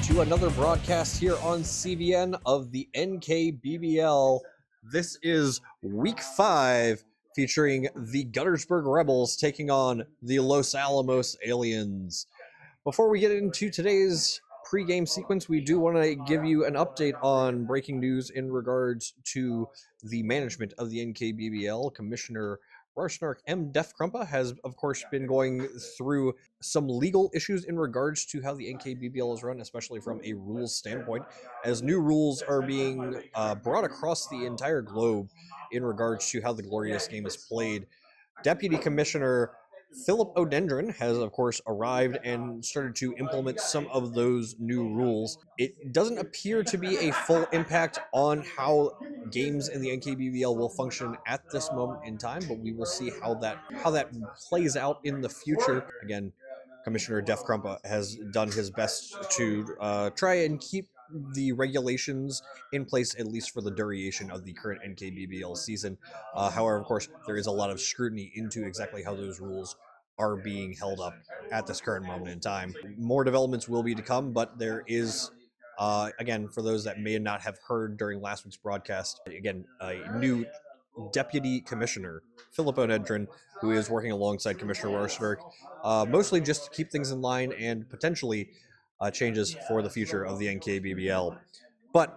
to another broadcast here on CBN of the NKBBL. This is week 5 featuring the Guttersburgh Rebels taking on the Los Alamos Aliens. Before we get into today's pre-game sequence, we do want to give you an update on breaking news in regards to the management of the NKBBL. Commissioner Rarsnark M. Def Krumpa has, of course, been going through some legal issues in regards to how the NKBBL is run, especially from a rules standpoint, as new rules are being brought across the entire globe in regards to how the glorious game is played. Deputy Commissioner Philip O'Dendron has, of course, arrived and started to implement some of those new rules. It doesn't appear to be a full impact on how games in the NKBBL will function at this moment in time, but we will see how that plays out in the future. Again, Commissioner Def Krumpa has done his best to try and keep the regulations in place, at least for the duration of the current NKBBL season. However, of course, there is a lot of scrutiny into exactly how those rules are being held up at this current moment in time. More developments will be to come, but there is, again, for those that may not have heard during last week's broadcast, again, a new Deputy Commissioner, Philip O'Dendron, who is working alongside Commissioner Rarsberg, mostly just to keep things in line and potentially changes for the future of the NKBBL. But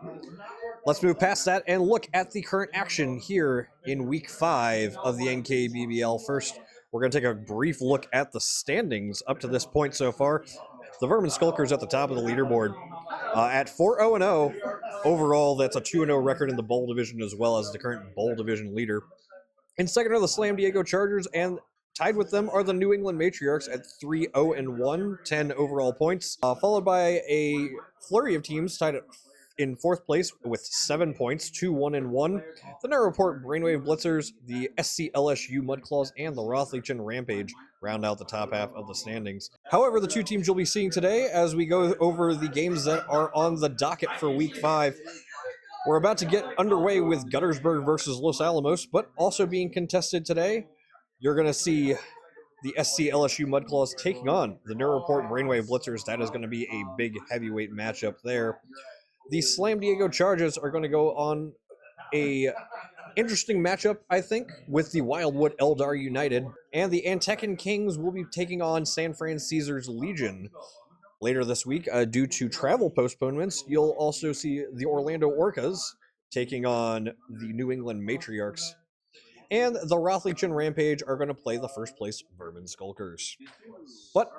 let's move past that and look at the current action here in week 5 of the NKBBL. First, we're going to take a brief look at the standings up to this point so far. The Vermin Skulkers at the top of the leaderboard at 4-0-0. Overall, that's a 2-0 record in the Bowl Division as well as the current Bowl Division leader. In second are the Slam Diego Chargers, and tied with them are the New England Matriarchs at 3-0-1, 10 overall points, followed by a flurry of teams tied in fourth place with 7 points, 2-1-1. The Narrowport Brainwave Blitzers, the SCLSU Mudclaws, and the Rothleachin Rampage round out the top half of the standings. However, the two teams you'll be seeing today as we go over the games that are on the docket for week 5. We're about to get underway with Guttersburgh versus Los Alamos, but also being contested today, you're going to see the SCLSU Mudclaws taking on the Narrowport Brainwave Blitzers. That is going to be a big heavyweight matchup there. The Slam Diego Chargers are going to go on a interesting matchup, I think, with the Wildwood Eldar United, and the Antecan Kings will be taking on San Fran Caesar's Legion. Later this week, due to travel postponements, you'll also see the Orlando Orcas taking on the New England Matriarchs, and the Rothleachin Rampage are going to play the first place Vermin Skulkers. But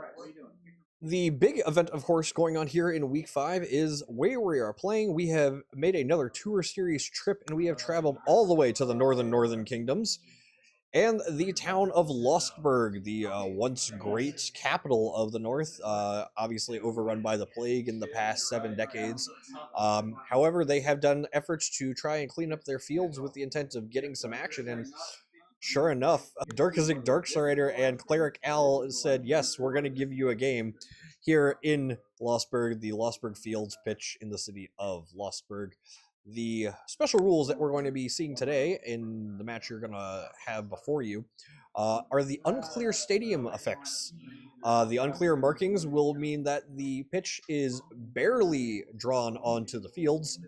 the big event, of course, going on here in week 5 is where we are playing. We have made another tour series trip, and we have traveled all the way to the northern kingdoms and the town of Lostburg, the once great capital of the north, obviously overrun by the plague in the past 7 decades. However, they have done efforts to try and clean up their fields with the intent of getting some action, and sure enough, Durkazik Darksrider and Cleric Al said, yes, we're going to give you a game here in Lostburg, the Lostburg Fields pitch in the city of Lostburg. The special rules that we're going to be seeing today in the match you're going to have before you are the unclear stadium effects. The unclear markings will mean that the pitch is barely drawn onto the fields.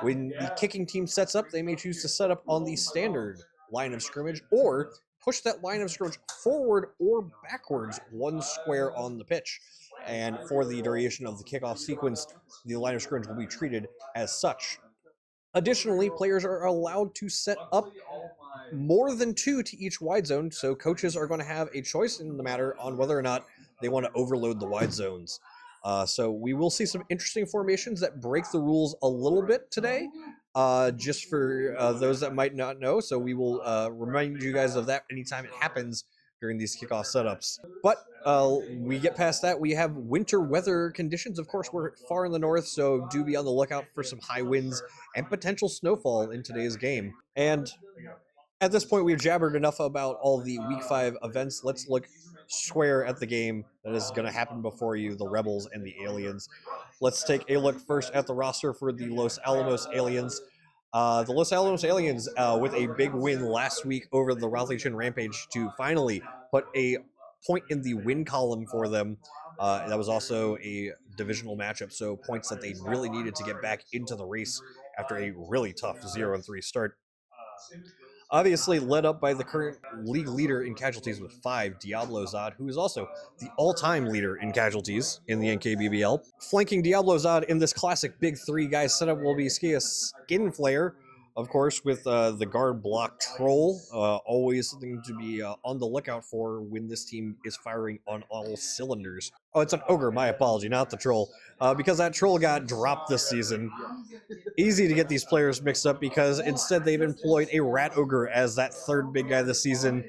When the kicking team sets up, they may choose to set up on the standard line of scrimmage or push that line of scrimmage forward or backwards 1 square on the pitch. And for the duration of the kickoff sequence, the line of scrimmage will be treated as such. Additionally, players are allowed to set up more than 2 to each wide zone, so coaches are going to have a choice in the matter on whether or not they want to overload the wide zones. So we will see some interesting formations that break the rules a little bit today, just for those that might not know. So we will remind you guys of that anytime it happens during these kickoff setups. But we get past that, we have winter weather conditions. Of course, we're far in the north, so do be on the lookout for some high winds and potential snowfall in today's game. And at this point, we've jabbered enough about all the week 5 events. Let's look square at the game that is going to happen before you, the Rebels and the Aliens. Let's take a look first at the roster for the Los Alamos Aliens. The Los Alamos Aliens, with a big win last week over the Rothleachin Rampage to finally put a point in the win column for them. That was also a divisional matchup, so points that they really needed to get back into the race after a really tough 0-3 start. Obviously led up by the current league leader in casualties with 5, Diablo Zod, who is also the all-time leader in casualties in the NKBBL. Flanking Diablo Zod in this classic big 3 guy setup will be Skia Skinflare, of course, with the guard block Troll, always something to be on the lookout for when this team is firing on all cylinders. Oh, it's an Ogre, my apology, not the Troll, because that Troll got dropped this season. Easy to get these players mixed up because instead they've employed a Rat Ogre as that third big guy this season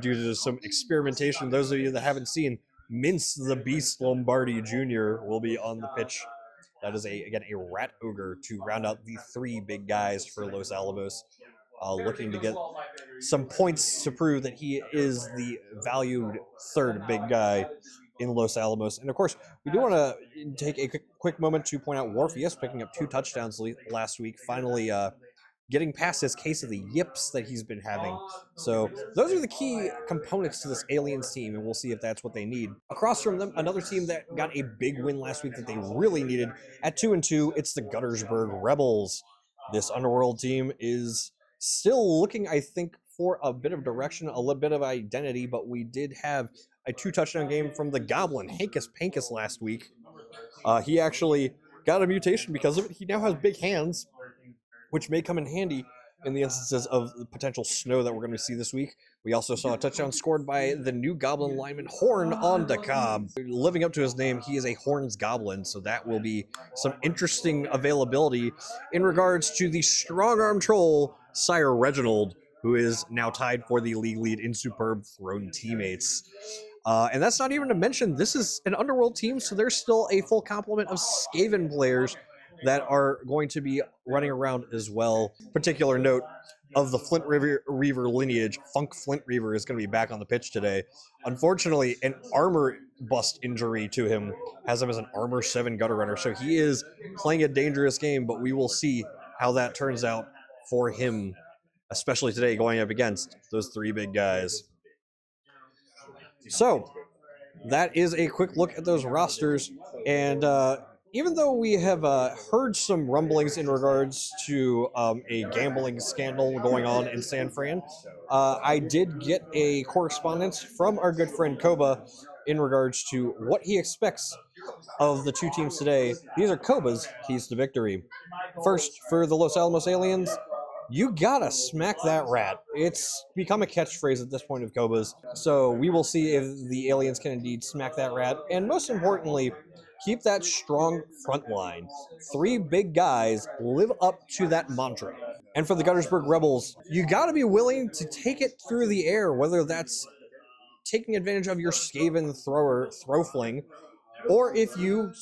due to some experimentation. Those of you that haven't seen, Mince the Beast Lombardi Jr. will be on the pitch. That is, again, a Rat Ogre to round out the 3 big guys for Los Alamos, looking to get some points to prove that he is the valued third big guy in Los Alamos. And of course, we do want to take a quick moment to point out Morpheus picking up 2 touchdowns last week, finally getting past his case of the yips that he's been having. So those are the key components to this Aliens team, and we'll see if that's what they need. Across from them, another team that got a big win last week that they really needed at 2-2, it's the Guttersburgh Rebels. This Underworld team is still looking, I think, for a bit of direction, a little bit of identity, but we did have a 2-touchdown game from the Goblin, Hankus Pankus, last week. He actually got a mutation because of it. He now has big hands, which may come in handy in the instances of the potential snow that we're going to see this week. We also saw a touchdown scored by the new Goblin lineman, Horn on the Cobb. Living up to his name, he is a Horns Goblin, so that will be some interesting availability in regards to the strong-arm troll, Sire Reginald, who is now tied for the league lead in superb thrown teammates. And that's not even to mention, this is an Underworld team, so there's still a full complement of Skaven players that are going to be running around as well. Particular note of the Flint Reaver lineage, Funk Flint Reaver is going to be back on the pitch today. Unfortunately, an armor bust injury to him has him as an armor 7 gutter runner, so he is playing a dangerous game, but we will see how that turns out for him, especially today going up against those 3 big guys. So that is a quick look at those rosters, and even though we have heard some rumblings in regards to a gambling scandal going on in San Fran, I did get a correspondence from our good friend Koba in regards to what he expects of the 2 teams today. These are Koba's keys to victory. First, for the Los Alamos Aliens, you gotta smack that rat. It's become a catchphrase at this point of Koba's. So we will see if the aliens can indeed smack that rat. And most importantly, keep that strong front line. 3 big guys live up to that mantra. And for the Guttersburg Rebels, you gotta be willing to take it through the air, whether that's taking advantage of your Skaven throw fling, or if you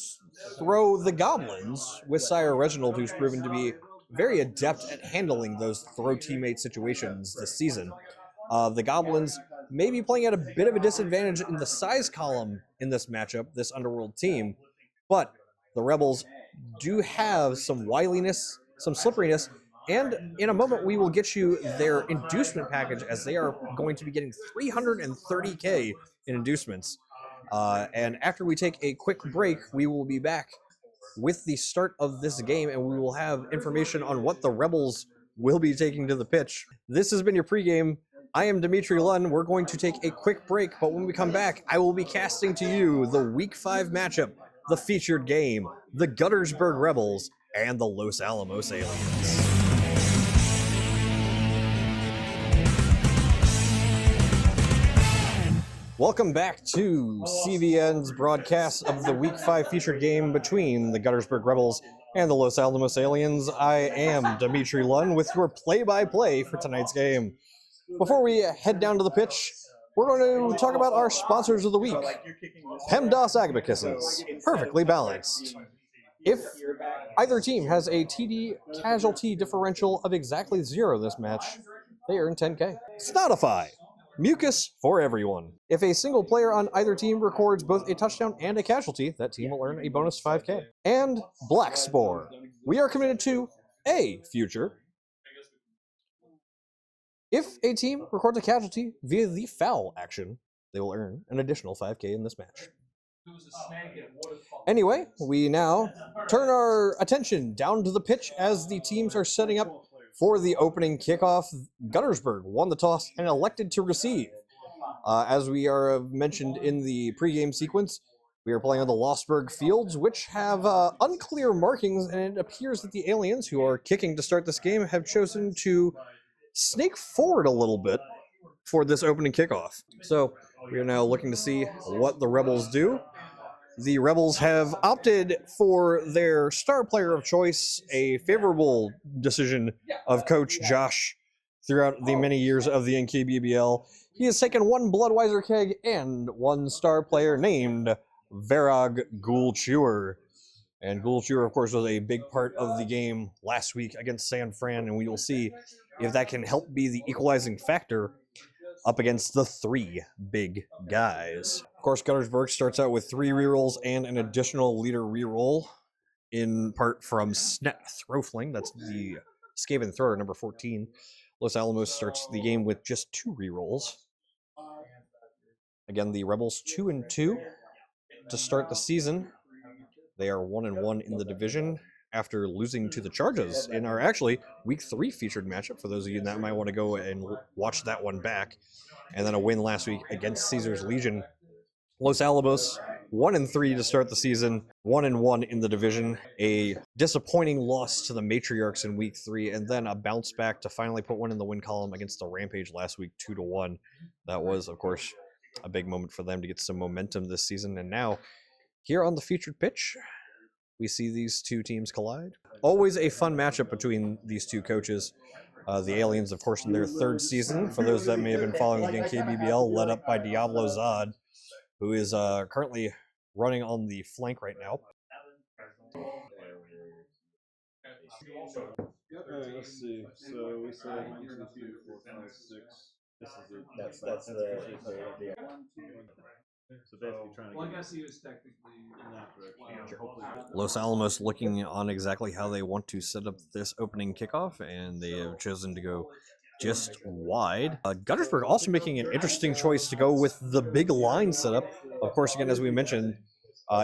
throw the goblins with Sire Reginald, who's proven to be very adept at handling those throw teammate situations this season. The goblins may be playing at a bit of a disadvantage in the size column in this matchup, this Underworld team, but the Rebels do have some wiliness, some slipperiness, and in a moment we will get you their inducement package, as they are going to be getting 330k in inducements. And after we take a quick break, we will be back with the start of this game, and we will have information on what the Rebels will be taking to the pitch. This has been your pregame. I am Dimitri Lunn. We're going to take a quick break, but when we come back, I will be casting to you the Week 5 matchup, the featured game, the Guttersburg Rebels, and the Los Alamos Aliens. Welcome back to CVN's broadcast of the Week 5 featured game between the Guttersburg Rebels and the Los Alamos Aliens. I am Dimitri Lunn with your play-by-play for tonight's game. Before we head down to the pitch, we're going to talk about our sponsors of the week. PEMDAS Agabacuses, perfectly balanced. If either team has a TD casualty differential of exactly 0 this match, they earn 10k. Spotify. Mucus for everyone. If a single player on either team records both a touchdown and a casualty, that team will earn a bonus 5k. And Black Spore. We are committed to a future. If a team records a casualty via the foul action, they will earn an additional 5k in this match. Anyway, we now turn our attention down to the pitch as the teams are setting up for the opening kickoff. Guttersburgh won the toss and elected to receive. As we are mentioned in the pregame sequence, we are playing on the Losberg fields, which have unclear markings, and it appears that the aliens, who are kicking to start this game, have chosen to snake forward a little bit for this opening kickoff. So we are now looking to see what the Rebels do. The Rebels have opted for their star player of choice, a favorable decision of Coach Josh throughout the many years of the NKBBL. He has taken one Bloodweiser keg and one star player named Varag Ghoul Chewer. And Ghoul Chewer, of course, was a big part of the game last week against San Fran, and we will see if that can help be the equalizing factor up against the three big guys. Of course, Guttersburg starts out with 3 rerolls and an additional leader reroll, in part from Snet Throwfling. That's the Skaven Thrower, number 14. Los Alamos starts the game with just 2 rerolls. Again, the Rebels 2-2 to start the season. They are 1-1 in the division after losing to the Charges in our actually week 3 featured matchup, for those of you that might want to go and watch that one back. And then a win last week against Caesar's Legion. Los Alamos 1-3 to start the season, 1-1 in the division. A disappointing loss to the Matriarchs in week 3, and then a bounce back to finally put one in the win column against the Rampage last week, 2-1. That was, of course, a big moment for them to get some momentum this season. And now, here on the featured pitch, we see these two teams collide. Always a fun matchup between these two coaches. The Aliens, of course, in their 3rd season, for those that may have been following the NKBBL, led up by Diablo Zod, who is currently running on the flank right now. Let's see. So we said 1, 2, 3, 4, 5, 6. This is it. That's the So basically trying to. Well, I guess he was technically in that direction. Los Alamos looking on exactly how they want to set up this opening kickoff, and they have chosen to go just wide. Guttersburg also making an interesting choice to go with the big line setup. Of course, again, as we mentioned,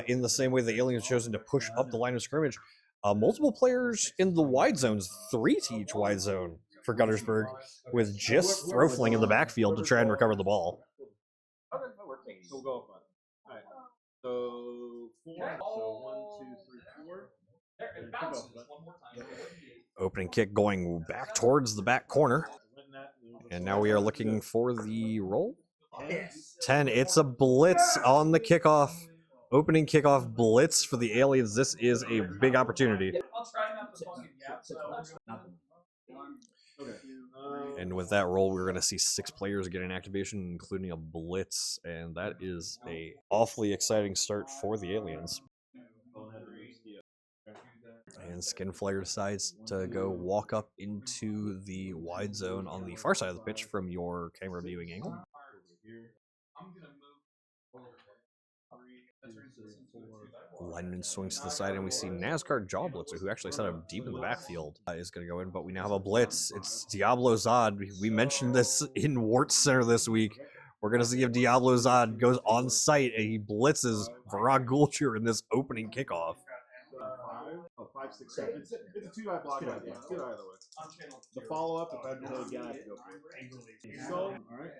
in the same way the Aliens chosen to push up the line of scrimmage, multiple players in the wide zones, 3 to each wide zone for Guttersburg, with just Throwfling in the backfield to try and recover the ball. So we'll go up on it. All right. So 4. So 1, 2, 3, 4. And kick off it. Opening kick going back towards the back corner. And now we are looking for the roll. 10. It's a blitz on the kickoff. Opening kickoff blitz for the Aliens. This is a big opportunity. And with that roll, we're going to see 6 players get an activation, including a blitz. And that is a awfully exciting start for the Aliens. And Skinflare decides to go walk up into the wide zone on the far side of the pitch from your camera viewing angle. Lineman swings to the side, and we see NASCAR Jawblitzer, who actually set up deep in the backfield, is going to go in, but we now have a blitz. It's Diablo Zod. We mentioned this in Wart Center this week. We're going to see if Diablo Zod goes on site and he blitzes Varag Gulcher in this opening kickoff. 5, 6, 7. It's a 2-die block. It's 2-die either way. The follow-up, if I do that again, I have to go for it. So, all right.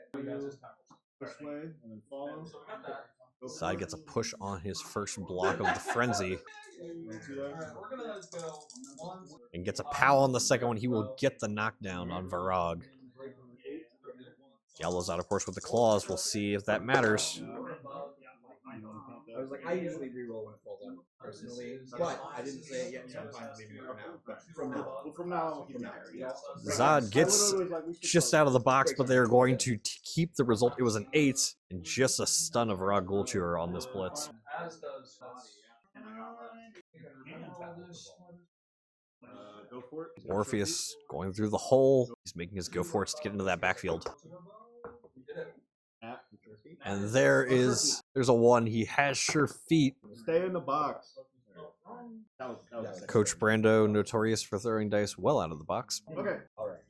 Push way, and then follow. Zod gets a push on his first block of the frenzy. And gets a pow on the second one. He will get the knockdown on Varag. Yellow's out, of course, with the claws. We'll see if that matters. I was like, I usually reroll when it falls out, personally, but I didn't say it yet, so I'm fine leaving it for now. But from now on. Well, from now on. Zod gets just out of the box, but they're going to keep the result. It was an 8 and just a stun of Varag Gulcher on this blitz. Go for it. Orpheus going through the hole. He's making his go for it to get into that backfield. And there's a 1. He has sure feet. Stay in the box. Coach Brando, notorious for throwing dice well out of the box. Okay. All right.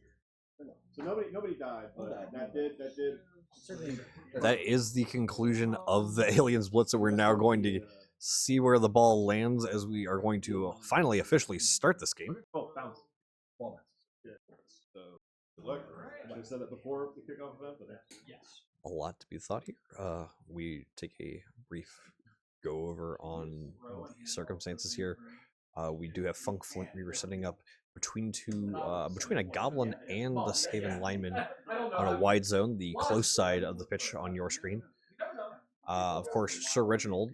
So nobody died, but that did Certainly. That is the conclusion of the Aliens Blitz, so we're now going to see where the ball lands as we are going to finally officially start this game. Oh, bounce. Ball bounce. Yeah. So, good luck. I should have said that before the kickoff event, but Yes. A lot to be thought here. We take a brief go over on the circumstances here. We do have Funk Flint Reaver setting up between a Goblin and the Skaven lineman on a wide zone, the close side of the pitch on your screen. Of course, Sir Reginald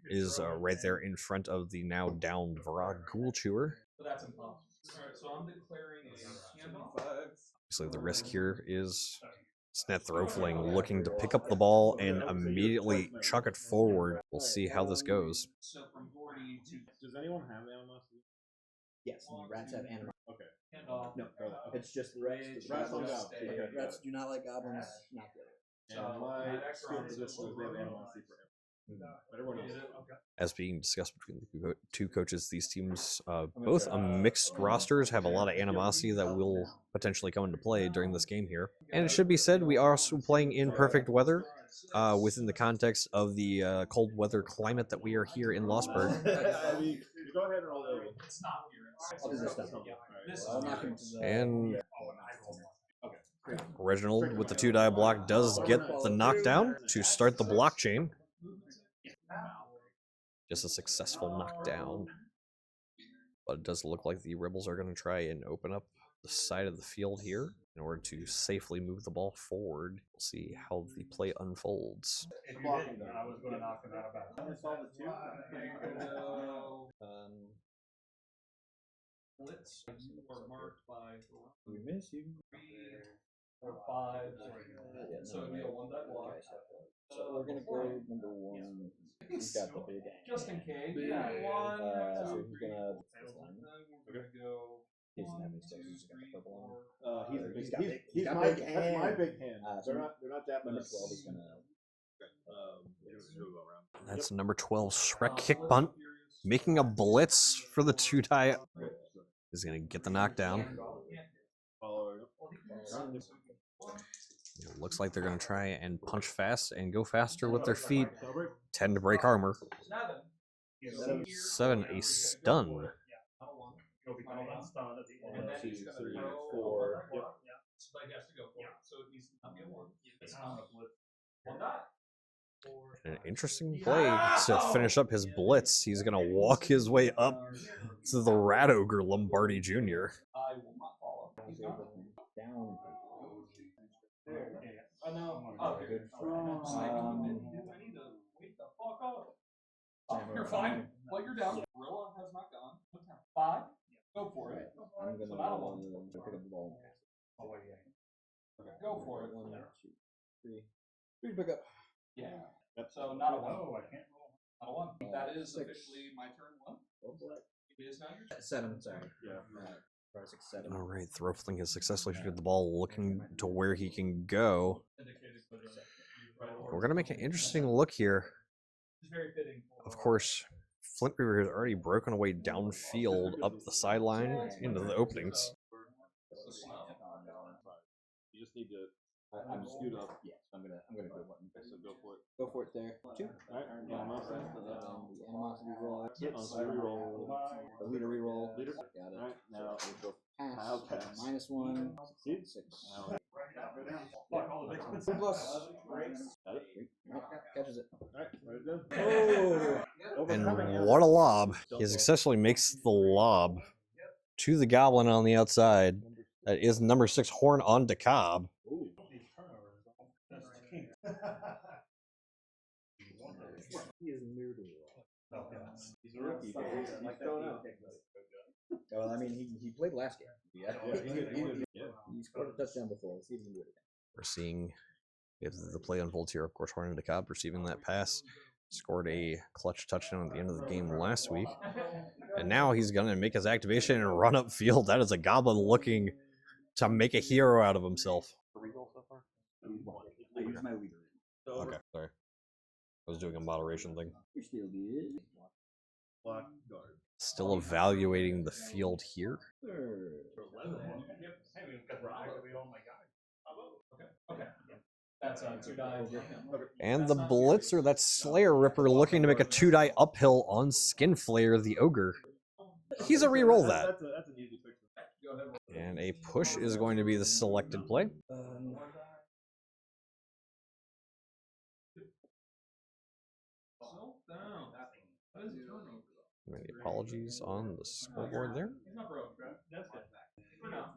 is right there in front of the now downed Varag Ghoul Chewer. So that's impossible. Alright, so I'm declaring a handoff. Obviously, the risk here is Sneth Throwfling looking to pick up the ball and immediately chuck it forward. We'll see how this goes. So from 40 to does anyone have animosity? yes, rats have animal. Okay. Handoff. No, throw that. Okay. It's just rats. Rats don't go. Stay. Okay. Rats do not like goblins. Not the other. And my skill position is they have animosity for everyone. Everyone else. As being discussed between the two coaches, these teams, both mixed rosters, have a lot of animosity that will potentially come into play during this game here. And it should be said, we are also playing in perfect weather within the context of the cold weather climate that we are here in Losberg. You go ahead and roll it. It's not here. I'll do this stuff. This I'll knock him to the. And Okay. Reginald with the 2-die block does get the knockdown to start the blockchain. Just a successful knockdown. But it does look like the Rebels are going to try and open up the side of the field here in order to safely move the ball forward. We'll see how the play unfolds. If you did, I was going to knock him out of bounds. I'm going to solve it too. Blitz. You are marked by. We miss you. 3 or 5. So it'd be a 1-die block. So we're gonna go number 1. He's got the big axe. Just in case. Big, Yeah, 1. so 2, he's 3, gonna. 4. We're gonna go. He doesn't have any sticks. He's just got the purple on him. He's He's got big- he's got my big that's my hand. big hand. So they're not that Number much. 12 is gonna. That's number 12, Shrek Kick Bunt, making a blitz for the 2-die. Is going to get the knockdown. It looks like they're going to try and punch fast and go faster with their feet. 10 to break armor. 7, a stun. And then he's gonna throw 4. Yep. So he has to go for it. So it needs to not be a 1. It's not a blitz. 1 die. An interesting play to finish up his blitz. He's going to walk his way up to the Rat Ogre Lombardi Jr. I will not follow. He's not. Down. Oh no. Oh, good. I need to wake the fuck up. Oh, you're fine. Well, you're down. Gorilla has not gone. 5. Go for it. I'm So gonna not a 1. pick up the ball. Okay, go for it. 1, 2, 3. 3 pick up. Yeah. So not a 1. Oh, I can't roll. Not a 1. That is 6. officially my turn 1. Oh, black. It is now your turn. 7. Sorry. Yeah. 5, 6, 7. All right, Throwfling has successfully shooted the ball, looking to where he can go. We're going to make an interesting look here. It's very fitting. Of course, Flint Reaver has already broken away downfield up the sideline into the openings. You just need to I'm scoot up. Yes, I'm gonna go button. So go for it. Go for it there. 2. Alright, animosity. The animosity roll. Yep. Reroll. The leader reroll. Leader. Got it. Alright, now we go. Pass. I'll pass. -1. Succeed. 6. Now. Plus. Got it. Right, catches it. Alright, right then. Oh. And what a lob. He successfully makes the lob to the Goblin on the outside. That is number 6, Horn on DeKalb. He is new to roll. He's a rookie. He's going out. Well, I mean, he played last game. Yeah. He scored a touchdown before. Let's see if he can do it again. We're seeing if the play unfolds here. Of course, Horn on DeKalb receiving that pass. Scored a clutch touchdown at the end of the game last week. And now he's going to make his activation and run upfield. That is a Goblin looking to make a hero out of himself. I use my leader. Okay, sorry. I was doing a moderation thing. You're still good. Block guard. Still evaluating the field here. Okay. That's a 2 die. And the Blitzer, that's Slayer Ripper, looking to make a 2-die uphill on Skin Flayer, the Ogre. He's a reroll that. That's an easy fix. And a push is going to be the selected play. Many apologies on the scoreboard there. He's not broke. That's good. For now.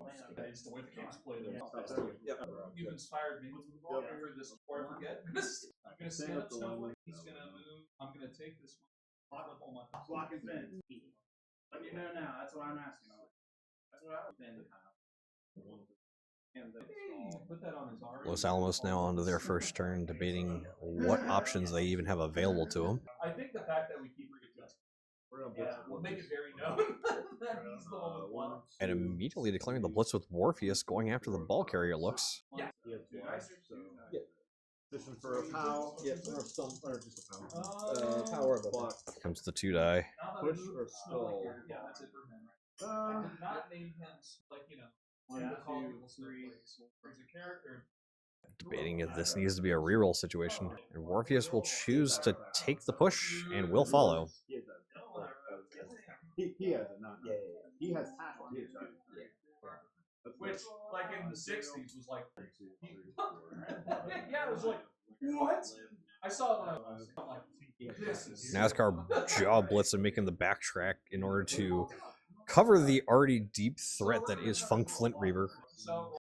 It's the way the game's played. You've inspired me for this before I forget. I'm gonna stand up Snowflake. He's gonna move. I'm gonna take this one. Flip all my Block and fence. Let me know now. That's what I'm asking. That's what I was saying. Put that on his arm. Los Alamos now onto their first turn, debating what options they even have available to them. I think the fact that we keep will make it very known that he's the one with one. And immediately declaring the blitz with Morpheus, going after the ball carrier, it looks. Yeah. Position for a POW. Yeah, or some, or just a power. Power of a block. Comes the 2-die. Push or skull. Yeah, that's it for him, right? I did not name him like, you know, 1, 2, 3. He's a character. Debating if this needs to be a reroll situation. And Morpheus will choose to take the push and will follow. He has it, not. Yeah. He has half on his side. Which, like in the 60s, was like. Yeah, it was like, what? I saw it when I was like, this is. NASCAR jaw blitz and making the backtrack in order to cover the already deep threat that is Funk Flint Reaver. We'll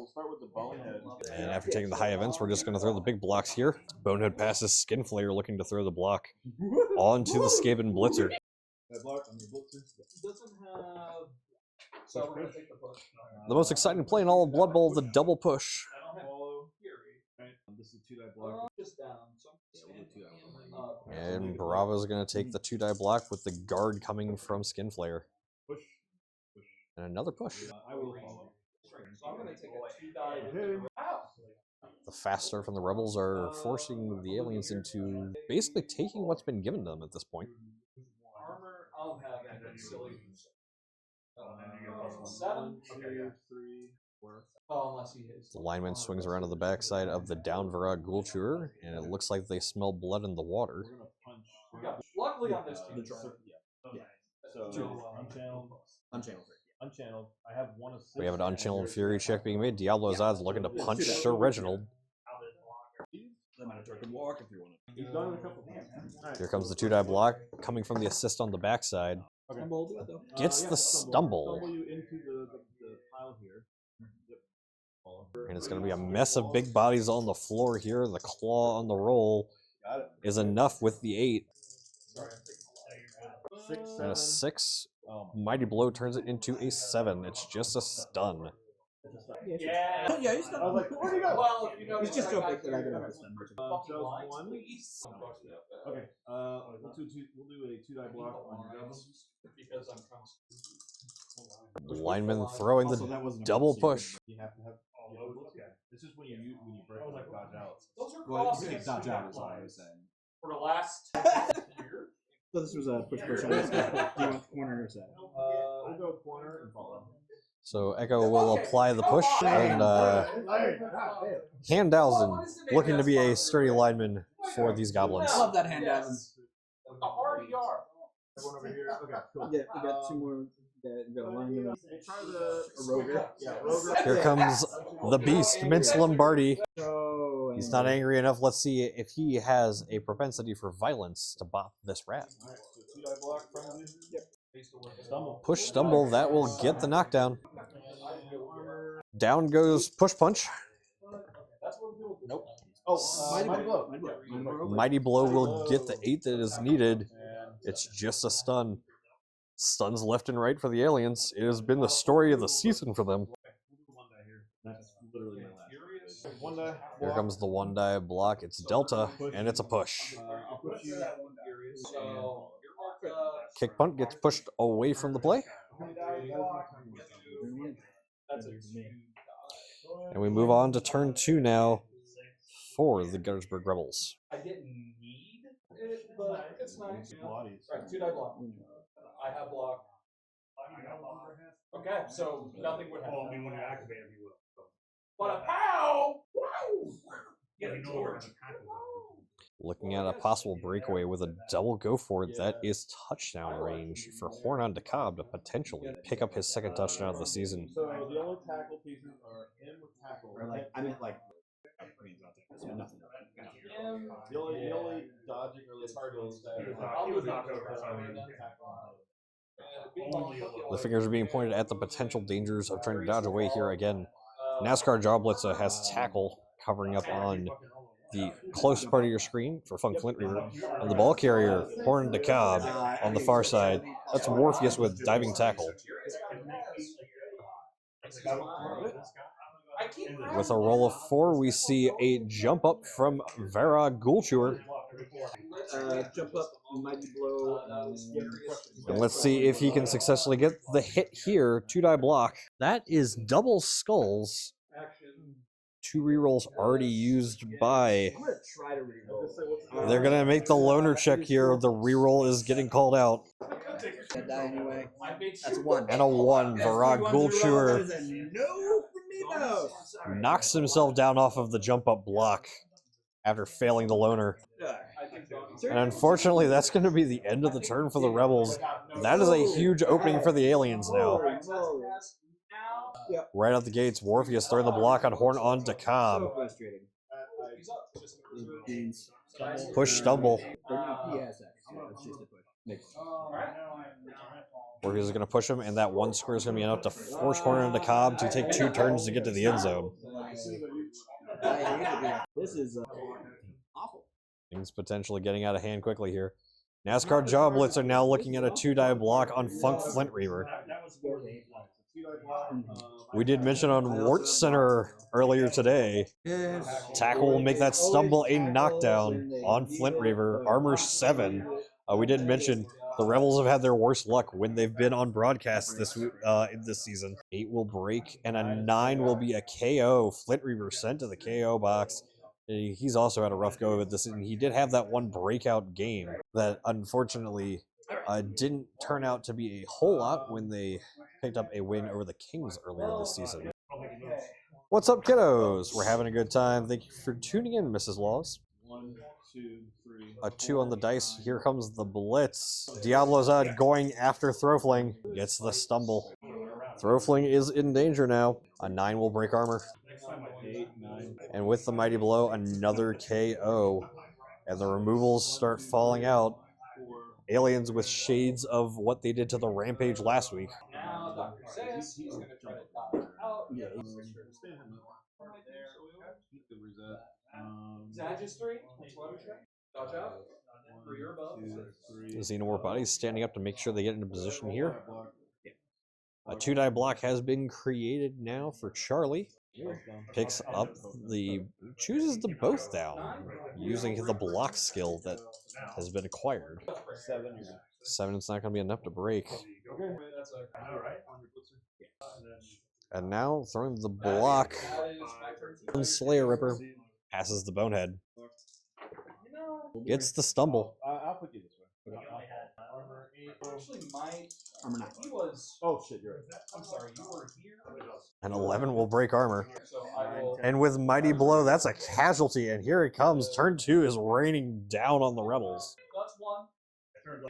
start with the Bonehead. And after taking the high events, we're just going to throw the big blocks here. Bonehead passes Skin Flayer, looking to throw the block onto the Skaven Blitzer. That block on the Blitzer. Doesn't have. So we're gonna take the push. The most exciting play in all of Blood Bowl, the double push. I don't have Fury. Right. This is a 2-die block. Just down. So And Bravo's going to take the 2-die block with the guard coming from Skin Flayer. Push. And another push. I will follow. So I'm gonna take a 2-die. Ow! The faster from the Rebels are forcing the aliens into basically taking what's been given to them at this point. Armor, I don't have anything silly. 1, 2, 3, 4. Oh, unless he hits. The lineman swings around to the backside of the down Varag Gulcher, and it looks like they smell blood in the water. We're gonna punch. Yeah, luckily on this team. Yeah. So unchanneled. Unchanneled. I have 1 of 6. We have an unchanneled Fury check being made. Diablo's odds looking to punch Sir Reginald. Walk if you want to. He's done it a couple times. Here comes the 2-die block, coming from the assist on the backside. Okay. Gets the stumble. Stumble you into the pile here. And it's going to be a mess of big bodies on the floor here. The claw on the roll is enough with the 8. 6, And 7. a 6. Mighty Blow turns it into a 7. It's just a stun. Yeah. Yeah, he's not. I was like, where'd he go? Well, if you know, He's just so big that I can understand. So 1. Okay. We'll do a 2-die block on your double. Because I'm trying to. Lineman throwing the double push. You have to have. This is when you break like dodge out. Those are Well, crosses. you can't dodge out is what I was saying. For the last year. So this was a push on this guy. Do you want the corner or side? We'll go corner and follow. So Echo will apply the push, and Handhausen looking to be a sturdy lineman for these goblins. I love that hand down. A hard yard. Everyone over here. Okay, cool. Yeah, we got 2 more. You got a lineman. We'll try the Rover. Yeah, Rover. Here comes the beast, Mince Lombardi. Oh, He's not angry enough. Let's see if he has a propensity for violence to bop this rat. Alright, so 2-die block from you. Yep. Stumble. Push stumble, that will get the knockdown. Down goes push punch. Nope. Mighty blow. Mighty blow will get the 8 that is needed. It's just a stun. Stuns left and right for the aliens. It has been the story of the season for them. That's literally my last. 1-die. Here comes the 1-die block. It's Delta, and it's a push. I'll push you. Kick punt gets pushed away from the play. And we move on to turn 2 now for the Guttersburgh Rebels. I didn't need it, but it's nice. Bodies. Right, 2-die block. I have block. Okay, so nothing would happen. Well, I mean, when you activate him, he will. But a pow! Wow! Looking at a possible breakaway with a double go for it. That is touchdown range for Horn on DeKalb to potentially pick up his second touchdown of the season. So the only tackle pieces are him with tackle. Or like, I meant like, so nothing. The only dodging or it's hard to The fingers are being pointed at the potential dangers of trying to dodge away here again. NASCAR Jaw Blitzer has tackle covering up on the close part of your screen for Funk Flint Reaver, and the ball carrier, Horn DeKalb, on the far side. That's Morpheus with diving tackle. With a roll of 4, we see a jump up from Vera Gulchewer. Jump up, mighty blow. And let's see if he can successfully get the hit here. 2-die block. That is double skulls. 2 rerolls already used by. I'm gonna try to reroll. They're gonna make the loner check here. The reroll is getting called out. That die anyway. That's a 1. And a 1. Varag Gulchewer That is a no for me though. knocks himself down off of the jump up block after failing the loner. And unfortunately, that's going to be the end of the turn for the Rebels. That is a huge opening for the Aliens now. Right out the gates, Morpheus throwing the block on Horn on DeKalb. Push stumble. Morpheus is going to push him, and that 1 square is going to be enough to force Horn on DeKalb to take 2 turns to get to the end zone. This is awful. Things potentially getting out of hand quickly here. NASCAR Jaw Blitzer now looking at a 2-die block on Funk Flint Reaver. We did mention on Wart Center earlier today. Tackle will make that stumble a knockdown on Flint Reaver. Armor 7. We did mention the Rebels have had their worst luck when they've been on broadcast this season. 8 will break, and a 9 will be a KO. Flint Reaver sent to the KO box. He's also had a rough go of it this season. He did have that one breakout game that unfortunately didn't turn out to be a whole lot when they picked up a win over the Kings earlier this season. What's up, kiddos? We're having a good time. Thank you for tuning in, Mrs. Laws. 1, 2, 3. A 2 on the dice. Here comes the blitz. Diablozad going after Throwfling. Gets the stumble. Throwfling is in danger now. A 9 will break armor. 8, 9. And with the mighty blow, another KO. And the removals start falling out. Aliens with shades of what they did to the Rampage last week. Now Dr. says he's going to try to dodge it out. Yeah, stay him up. He could reset. Zag is 3. Slaughter check. Dodge out. 3 or above. 2, 3. The Xenomorph bodies standing up to make sure they get into position here. A 2-die block has been created now for Charlie. Picks up chooses the both down using the block skill that has been acquired. 7 is not going to be enough to break. And now throwing the block, Slayer Ripper passes the Bonehead. Gets the stumble. I'll put you this way. Actually, my Armor 9. he was. Oh shit, you're right. I'm sorry, you were here. An 11 will break armor. So I will. And with Mighty Blow, that's a casualty. And here it comes. Turn 2 is raining down on the Rebels. That's 1.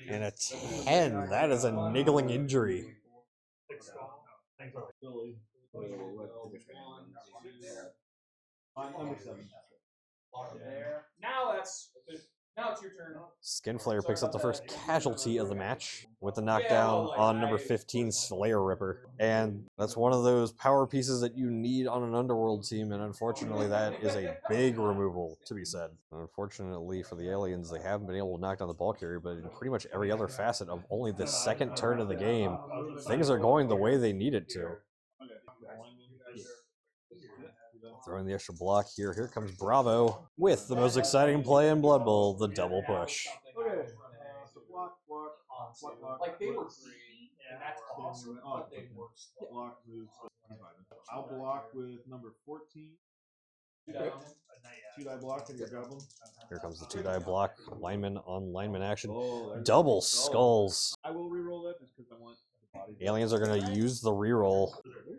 And a 10. That is a niggling injury. Number 7. There. Now it's your turn. Skinflare picks up the first casualty of the match with the knockdown on number 15, Slayer Ripper. And that's one of those power pieces that you need on an Underworld team, and unfortunately that is a big removal, to be said. Unfortunately for the Aliens, they haven't been able to knock down the ball carrier, but in pretty much every other facet of only the second turn of the game, things are going the way they need it to. Throwing the extra block here. Here comes Bravo with the most exciting play in Blood Bowl, the double push. Okay. So block. Like they were 3, and that's awesome. But they were still. Block moves. I'll block with number 14. 2-die block and your goblin. Here comes the 2-die block. Lineman on lineman action. Oh, Double skulls. I will reroll that just because I want the body. Aliens are going to use the reroll.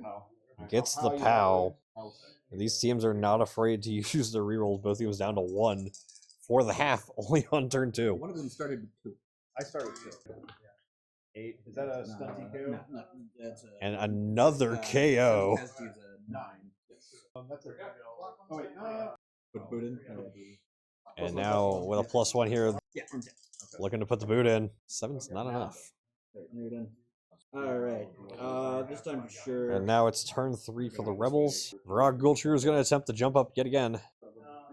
How? Gets the POW. And these teams are not afraid to use their rerolls. Both teams down to 1 for the half, only on turn 2. One of them started with 2. I started with 2. 8. Is that a stunty KO? No, that's a, And another KO. Has to use a 9. Yes. That's a. Oh wait. Put boot in. And now with a +1 here, Yeah, from 10. looking to put the boot in. 7's not enough. All right. This time for sure. And now it's turn 3 for the Rebels. Varag Gulcher is going to attempt to jump up yet again.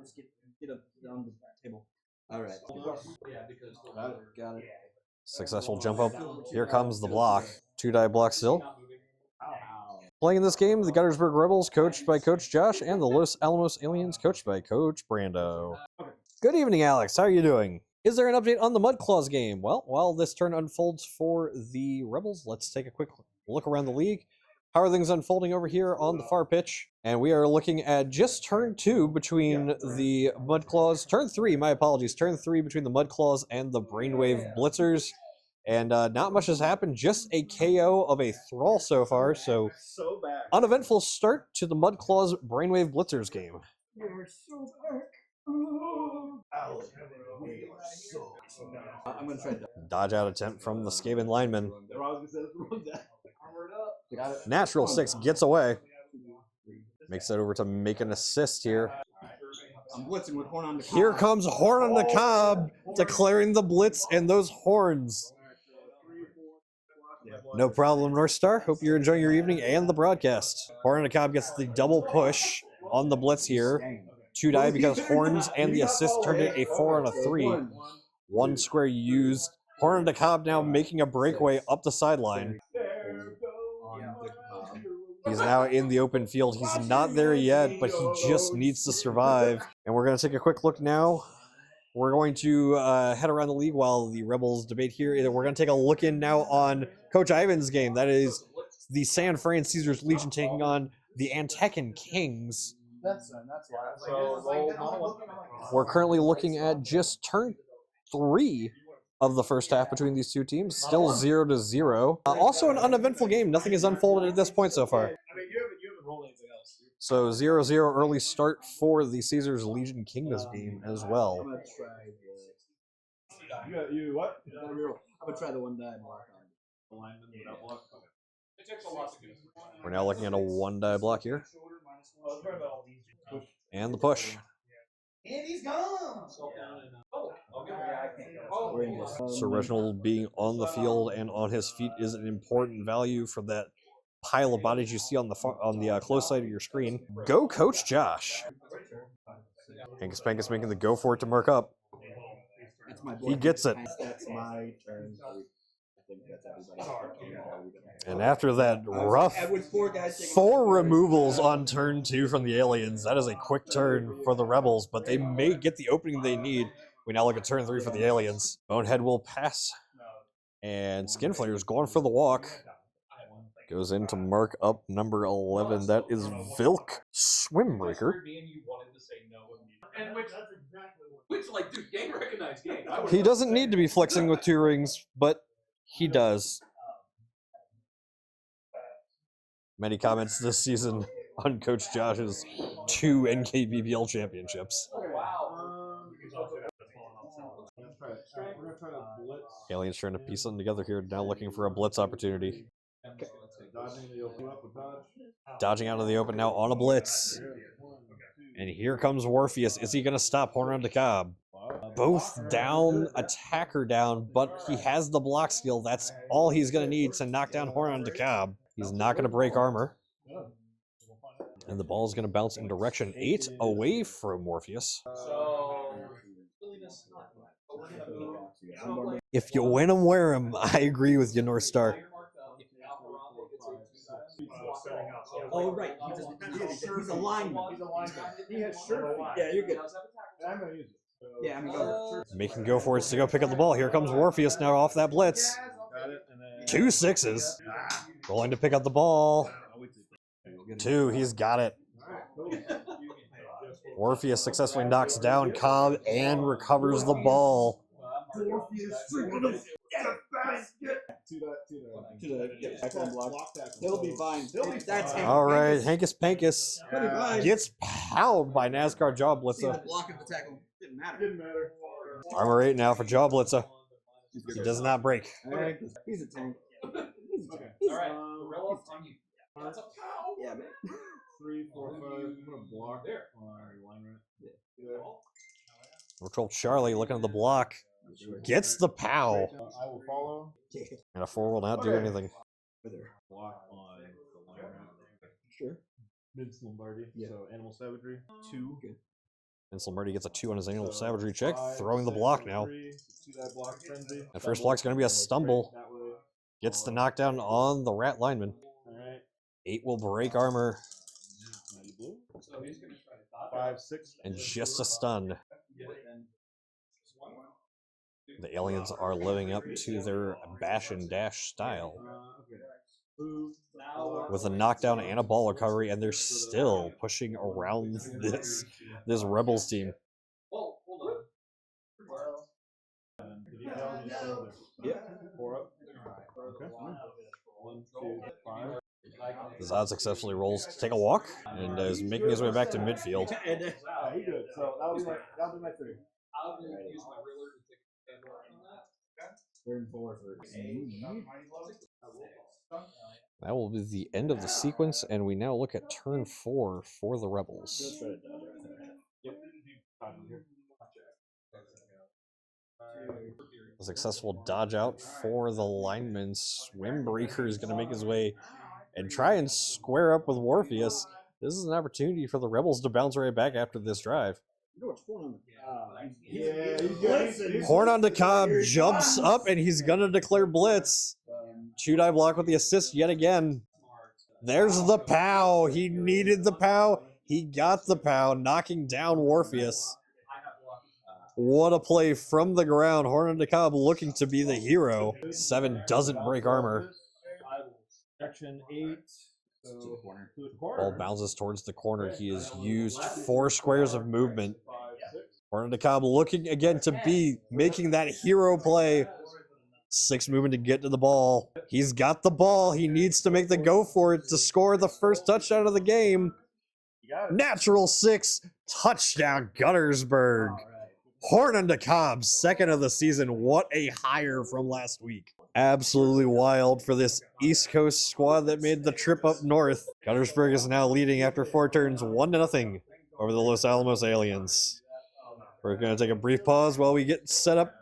Just get up on the table. All right. Got it. Successful jump up. Here comes the block. 2-die block still. Playing in this game, the Guttersburgh Rebels, coached by Coach Josh, and the Los Alamos Aliens, coached by Coach Brando. Good evening, Alex. How are you doing? Is there an update on the Mud Claws game? Well, while this turn unfolds for the Rebels, let's take a quick look around the league. How are things unfolding over here on the far pitch? And we are looking at just turn 2 between the Mud Claws. Turn 3, my apologies. Turn 3 between the Mud Claws and the Brainwave Blitzers. And not much has happened. Just a KO of a Thrall so far. So uneventful start to the Mud Claws Brainwave Blitzers game. You're so back. I'm gonna try to Dodge out attempt from the Skaven lineman. Natural 6 gets away. Makes it over to make an assist here. I'm blitzing with horn on the cob. Here comes Horn on the Cob, declaring the blitz and those horns. No problem, North Star. Hope you're enjoying your evening and the broadcast. Horn on the Cob gets the double push on the blitz here. 2-die because horns and the assist turned it a 4 on a 3. 1 square used. Horn on the Cob now making a breakaway up the sideline. He's now in the open field. He's not there yet, but he just needs to survive. And we're going to take a quick look now. We're going to head around the league while the Rebels debate here. We're going to take a look in now on Coach Ivan's game. That is the San Fran Caesars Legion taking on the Antekan Kings. We're currently looking at just turn 3 of the first half between these two teams. Still 0-0. Also an uneventful game. Nothing has unfolded at this point so far. So 0-0 early start for the Caesars Legion Kingdoms game as well. I'm gonna try You what? I'm gonna try the 1-die block on Alignment without block. We're now looking at a 1-die block here. And the push. And he's gone. So Reginald being on the field and on his feet is an important value for that pile of bodies you see on the close side of your screen. Go Coach Josh. Hankus Pankus making the go for it to mark up. That's my He gets it. That's my turn. I think that's everybody. And after that rough 4 removals on turn 2 from the Aliens, that is a quick turn for the Rebels, but they may get the opening they need. We now look at turn 3 for the Aliens. Bonehead will pass. And Skinflayer's going for the walk. Goes in to mark up number 11. That is Vilk Swimbreaker. Which, like, dude, game recognized game. He doesn't need to be flexing with 2 rings, but he does. Many comments this season on Coach Josh's 2 NKBBL championships. Aliens trying to piece them together here, now looking for a blitz opportunity. Dodging out of the open now on a blitz. And here comes Warpheus. Is he going to stop Horn on the Cob? Both down, attacker down, but he has the block skill. That's all he's going to need to knock down Horn on the Cob. He's not going to break armor. And the ball is going to bounce in direction 8 away from Morpheus. If you win them, wear them. I agree with you, North Star. Oh, right. He's a lineman. He has shirt. Yeah, you're good. I'm gonna use it. Yeah, I'm going. Making go for it to go pick up the ball. Here comes Warpheus now off that blitz. Got it. And then 2 6s. Rolling to pick up the ball. 2, he's got it. Orpheus successfully knocks down Cobb and recovers the ball. He'll be fine. That's him. All right, Hankus Pankus gets pounded by NASCAR Jaw Blitzer. Block of the tackle. Didn't matter. Armor 8 now for Jaw Blitzer. He does not break. He's a tank. Alright, Gorilla on you. That's a pow! Yeah, man. 3, 4, 5. I'm gonna block There. on line right. Control Charlie looking at the block. Gets the pow. I will follow. And a 4 will not do anything. Block on the line right. Sure. Vince Lombardi. Yeah. So animal savagery. 2. Good. Vince Lombardi gets a 2 on his annual savagery check, 5, throwing the 6, block now. 3. See that block frenzy. That first block's going to be a stumble. That way. Gets the knockdown on the rat lineman. Alright. 8 will break armor. Now you blue. So he's gonna try to dodge. 5, 6. And just a stun. Get it, then swing. The aliens are living up to their bash and dash style. Okay. Blue. With a knockdown and a ball recovery, and they're still pushing around this Rebels team. Oh, hold on. Yeah. 4 up. Okay. 1, 2, 5. Zod successfully rolls to take a walk and is making his way back to midfield. He good. So that'll be my 3. I will use my ruler to take a stand on that. Turn 4 for That will be the end of the sequence, and we now look at turn 4 for the Rebels. A successful dodge out for the lineman. Swimbreaker is going to make his way and try and square up with Morpheus. This is an opportunity for the Rebels to bounce right back after this drive. Horn on the Cobb jumps up, and he's going to declare blitz. 2-die block with the assist yet again. There's the POW. He needed the POW. He got the POW, knocking down Morpheus. What a play from the ground. Horn on the Cobb looking to be the hero. 7 doesn't break armor. Section 8. So Ball bounces towards the corner. He has used 4 squares of movement. Horn on the Cobb looking again to be making that hero play. 6 movement to get to the ball. He's got the ball. He needs to make the go for it to score the first touchdown of the game. Natural 6 touchdown Guttersburgh. Horn on the Cobb, 2nd of the season. What a hire from last week. Absolutely wild for this East Coast squad that made the trip up north. Guttersburgh is now leading after 4 turns, 1-0 over the Los Alamos Aliens. We're going to take a brief pause while we get set up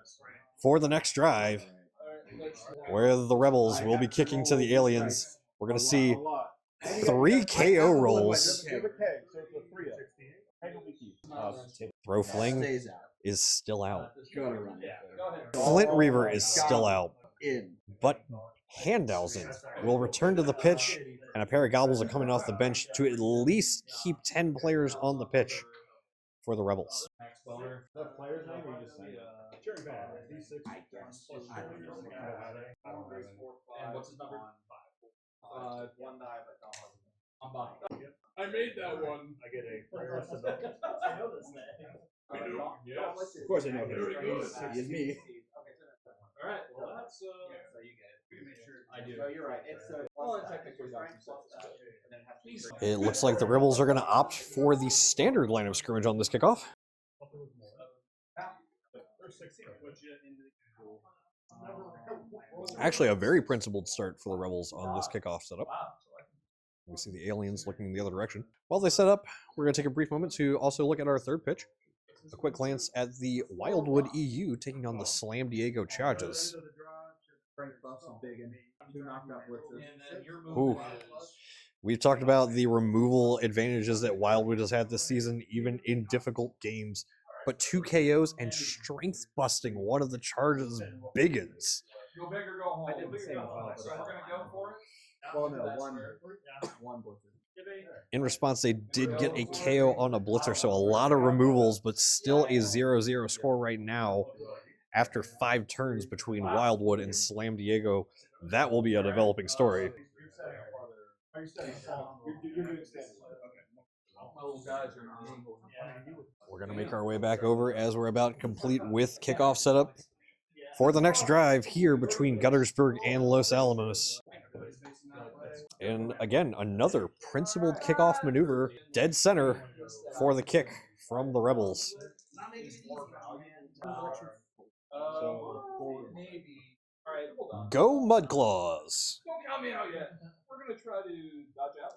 for the next drive, where the Rebels will be kicking to the aliens. We're going to see 3 KO rolls. Throw Fling is still out. Flint Reaver is still out. But Handhausen will return to the pitch, and a pair of Gobbles are coming off the bench to at least keep 10 players on the pitch for the Rebels. And what's his number? 1 die, but I'm buying. I made that one. I get a. I know this name. Yes. Of course I know him. He is me. All right. Well, that's So you get it. I do. So you're right. It's technically It looks like the Rebels are going to opt for the standard line of scrimmage on this kickoff. Actually, a very principled start for the Rebels on this kickoff setup. We see the aliens looking in the other direction. While they set up, we're going to take a brief moment to also look at our third pitch. A quick glance at the Wildwood EU taking on the Slam Diego Chargers. Ooh. We've talked about the removal advantages that Wildwood has had this season, even in difficult games. But 2 KOs and strength busting one of the Chargers' big uns. Go big or go home. I did the same. So we're going to go for it. Well, no, one blitzer. In response, they did get a KO on a blitzer, so a lot of removals, but still a 0-0 score right now after 5 turns between Wildwood and Slam Diego. That will be a developing story. We're going to make our way back over as we're about complete with kickoff setup. for the next drive here between Guttersburg and Los Alamos. And again, another principled kickoff maneuver, dead center for the kick from the Rebels. Maybe. All right, hold on. Go Mudclaws! Don't count me out yet. We're gonna try to dodge out.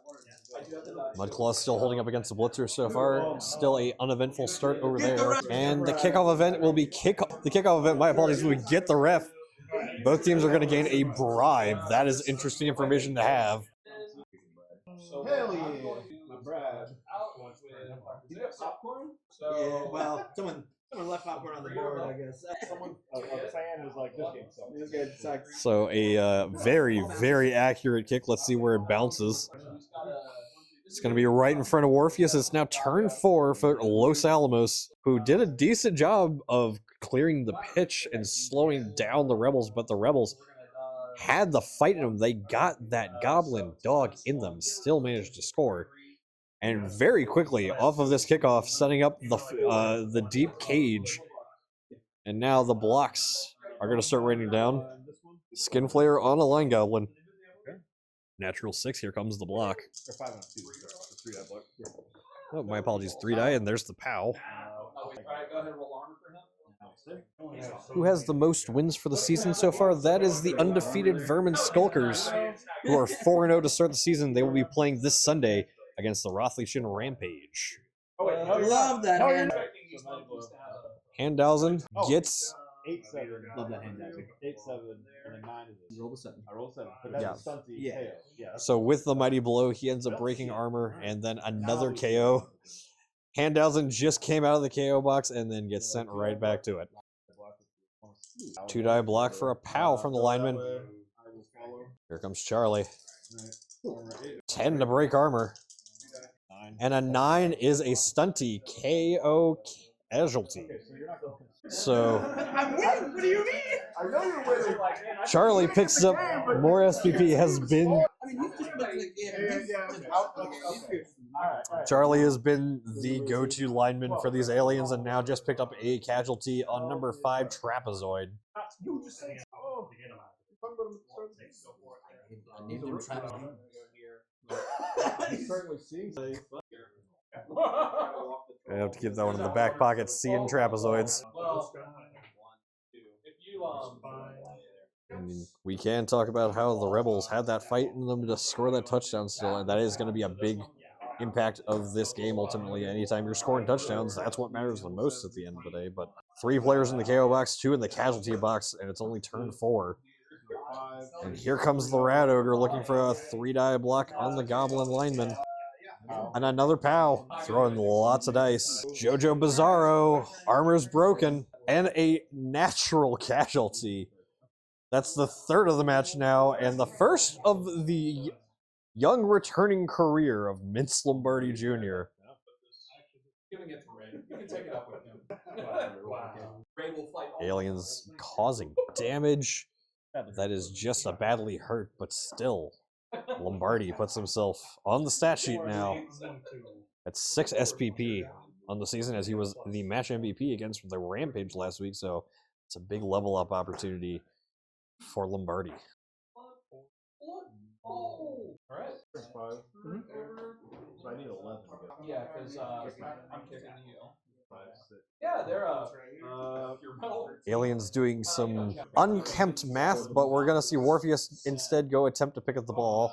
I do have to dodge. Mudclaws still holding up against the Blitzer so far. Still a uneventful start over there. And the kickoff event will be the kickoff event, my apologies, will be Get the Ref. Both teams are going to gain a bribe. That is interesting information to have. Hell yeah, Brad. Do you have popcorn? Yeah, well, someone left popcorn on the board, I guess. A fan was like, this game sucks. So a very, very accurate kick. Let's see where it bounces. It's going to be right in front of Orpheus. It's now turn 4 for Los Alamos, who did a decent job of clearing the pitch and slowing down the Rebels, but the Rebels had the fight in them. They got that Goblin dog in them, still managed to score. And very quickly, off of this kickoff, setting up the deep cage. And now the blocks are going to start raining down. Skin Flare on a Line Goblin. Natural 6, here comes the block. Oh, my apologies, 3-die, and there's the POW. Who has the most wins for the season so far? That is the undefeated Vermin Skulkers, who are 4-0 to start the season. They will be playing this Sunday against the Rothlichian Rampage. I love that hand. Handhausen gets 8-7. Love that hand. 8-7, and then 9 is it? You rolled a 7. I rolled 7, but that's a stunty Yeah. KO. Yeah. so with the mighty blow, he ends up breaking armor and then another KO. Handhausen just came out of the KO box and then gets sent right back to it. 2-die block for a POW from the lineman. Here comes Charlie. 10 to break armor. And a 9 is a stunty KO casualty. So I'm winning. What do you mean? I know you're winning. Charlie picks up more SPP. Has been I mean, you just look like Charlie has been the go-to lineman for these aliens, and now just picked up a casualty on number 5 Trapezoid. You just say, oh. I named him Travis. He's certainly seeing things. I have to keep that one in the back pocket. Seeing Trapezoids. And we can talk about how the Rebels had that fight in them to score that touchdown still, and that is going to be a big impact of this game ultimately. Anytime you're scoring touchdowns, that's what matters the most at the end of the day. But 3 players in the KO box, 2 in the casualty box, and it's only turn 4. And here comes the Rat Ogre looking for a 3-die block on the Goblin lineman. And another POW, throwing lots of dice. Jojo Bizarro, armor's broken, and a natural casualty. That's the 3rd of the match now, and the first of the young returning career of Vince Lombardi Jr. Giving it to Ray. You can take it up with him. Wow. Ray will fight all Aliens causing damage. That is just a badly hurt, but still. Lombardi puts himself on the stat sheet now at 6 SPP on the season, as he was the match MVP against the Rampage last week, so it's a big level up opportunity for Lombardi. All right. 5. So I need 11. Yeah, because I'm kicking you. 5, 6. Yeah, they're your metal. Aliens doing some unkempt math, but we're going to see Orpheus instead go attempt to pick up the ball.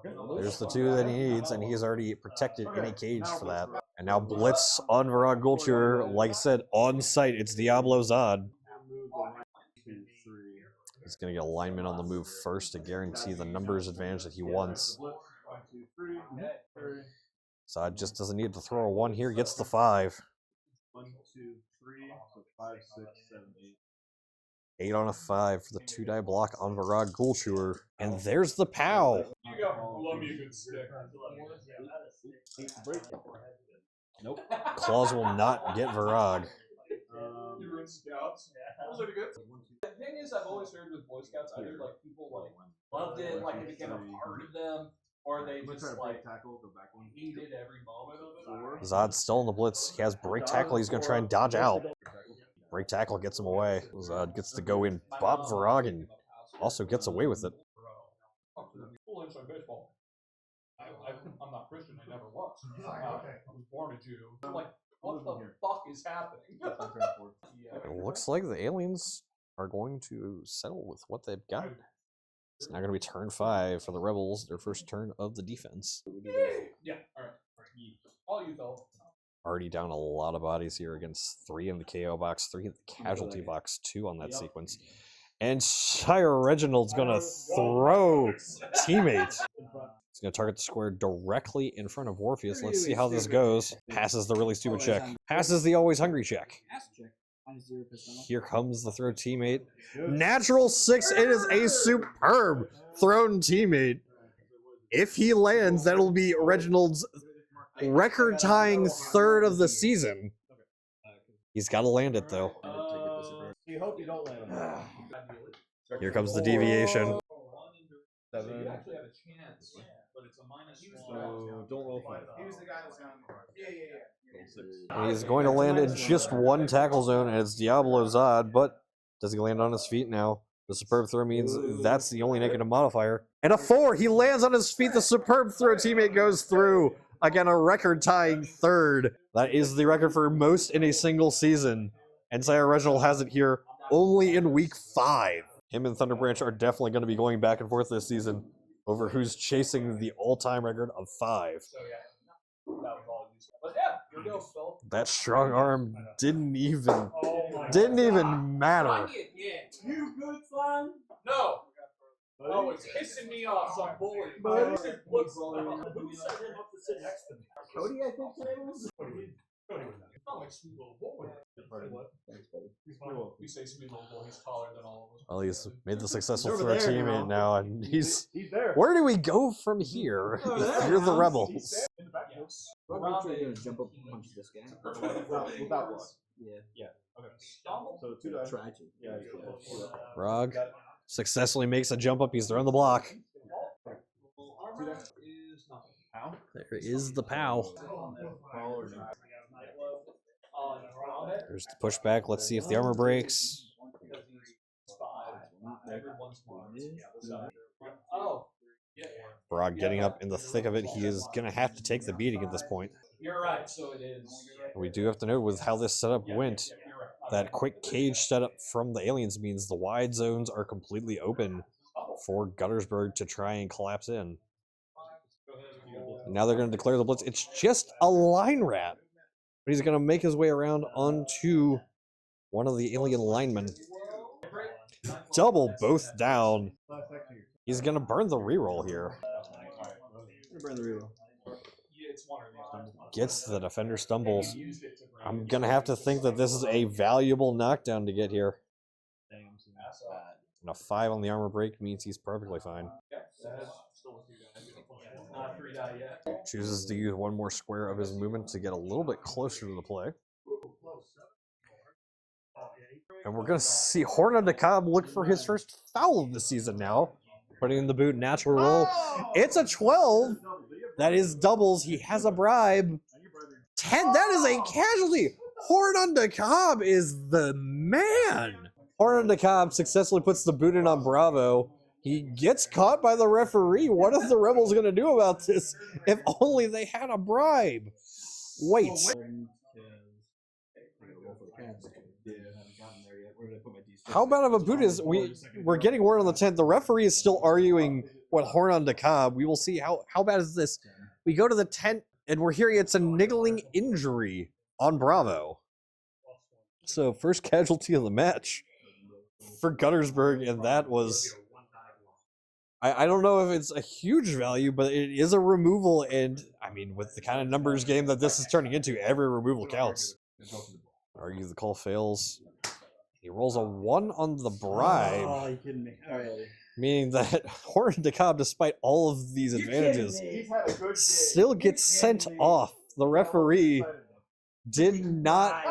There's the 2 that he needs, and he's already protected in a cage for that. And now Blitz on Varag Gulcher, like I said, on site. It's Diablo Zod. He's going to get a lineman on the move first to guarantee the numbers advantage that he wants. Zod just doesn't need to throw a 1 here, gets the 5. 1, 2, 3, so 5, 6, 7, 8. 8 on a 5 for the 2-die block on Varag Gulcher. And there's the POW. You go. Love me a good stick. Nope. Claws will not get Varag. You were in Scouts. Those are good. The thing is, I've always heard with Boy Scouts, either like people like loved it, like they became a part of them, or they just like hated every moment of it. Zod's still in the blitz. He has break tackle. He's going to try and dodge out. Break tackle gets him away. Zod gets to go in. Bob Varagan also gets away with it. Full inside baseball. I'm not Christian. I never was. I was born a Jew. I'm like, what the fuck is happening? It looks like the aliens are going to settle with what they've got. It's now going to be turn 5 for the Rebels, their first turn of the defense. Yeah, alright. All you, fella. Already down a lot of bodies here against 3 in the KO box, 3 in the casualty box, 2 on that sequence. And Shire Reginald's going to throw teammate. He's going to target the square directly in front of Warpheus. Let's see how this goes. Passes the really stupid check. Passes the always hungry check. Here comes the throw teammate. Natural 6. It is a superb thrown teammate. If he lands, that'll be Reginald's record-tying 3rd of the season. He's got to land it, though. You hope you don't land on that. Here comes the deviation. So you actually have a chance, but it's a -1. So don't roll 5. He was the guy that was on. Yeah. And he's going to land in just 1 tackle zone, and it's Diablo Zod, but does he land on his feet now? The superb throw means that's the only negative modifier. And a 4, he lands on his feet. The superb throw teammate goes through. Again, a record-tying 3rd. That is the record for most in a single season. And Sire Reginald has it here only in week 5. Him and Thunderbranch are definitely going to be going back and forth this season over who's chasing the all-time record of 5. So yeah, that was all used. But yeah, here we go, Phil. That strong arm didn't even matter. You good, son? No. Oh, it's pissing me off, so I'm bullying. Who set him up to sit next to me? Cody, I think it was. Oh, like sweet little boy. We say sweet little boy. He's taller than all of us. Well, he's made the successful throw teammate now, and he's there. where do we go from here? You're the Rebels. Yes. I'm trying to jump up and punch this guy. Without block. Yeah. Okay. Stumble. So 2 dice. Try to. Yeah. Rog successfully makes a jump up. He's throwing the block. Armor is nothing. How? There is the POW. There's the pushback. Let's see if the armor breaks. Oh. Rog getting up in the thick of it. He is going to have to take the beating at this point. You're right. So it is. We do have to note with how this setup went, that quick cage setup from the aliens means the wide zones are completely open for Guttersburg to try and collapse in. Now they're going to declare the blitz. It's just a line rat. But he's going to make his way around onto one of the alien linemen. Double both down. He's going to burn the reroll here. Burn the reroll. Gets the defender stumbles. I'm going to have to think that this is a valuable knockdown to get here. And a 5 on the armor break means he's perfectly fine. Chooses to use 1 more square of his movement to get a little bit closer to the play. And we're going to see Horn on the Cobb look for his first foul of the season now. Putting in the boot, natural roll. It's a 12. That is doubles. He has a bribe. 10. That is a casualty. Horn on the Cobb is the man. Horn on the Cobb successfully puts the boot in on Bravo. He gets caught by the referee. What are the Rebels going to do about this? If only they had a bribe. Wait. How bad of a boot is we're getting word on the 10th. The referee is still arguing with Horn on the Cobb. We will see how bad is this. We go to the 10th and we're hearing it's a niggling injury on Bravo. So first casualty of the match for Guttersburg, and that was I don't know if it's a huge value, but it is a removal, and I mean with the kind of numbers game that this is turning into, every removal counts. Argue the call fails. He rolls a 1 on the bribe. Oh, you kidding me? All right. Meaning that Horn de Cobb, despite all of these advantages, still gets sent off. The referee did not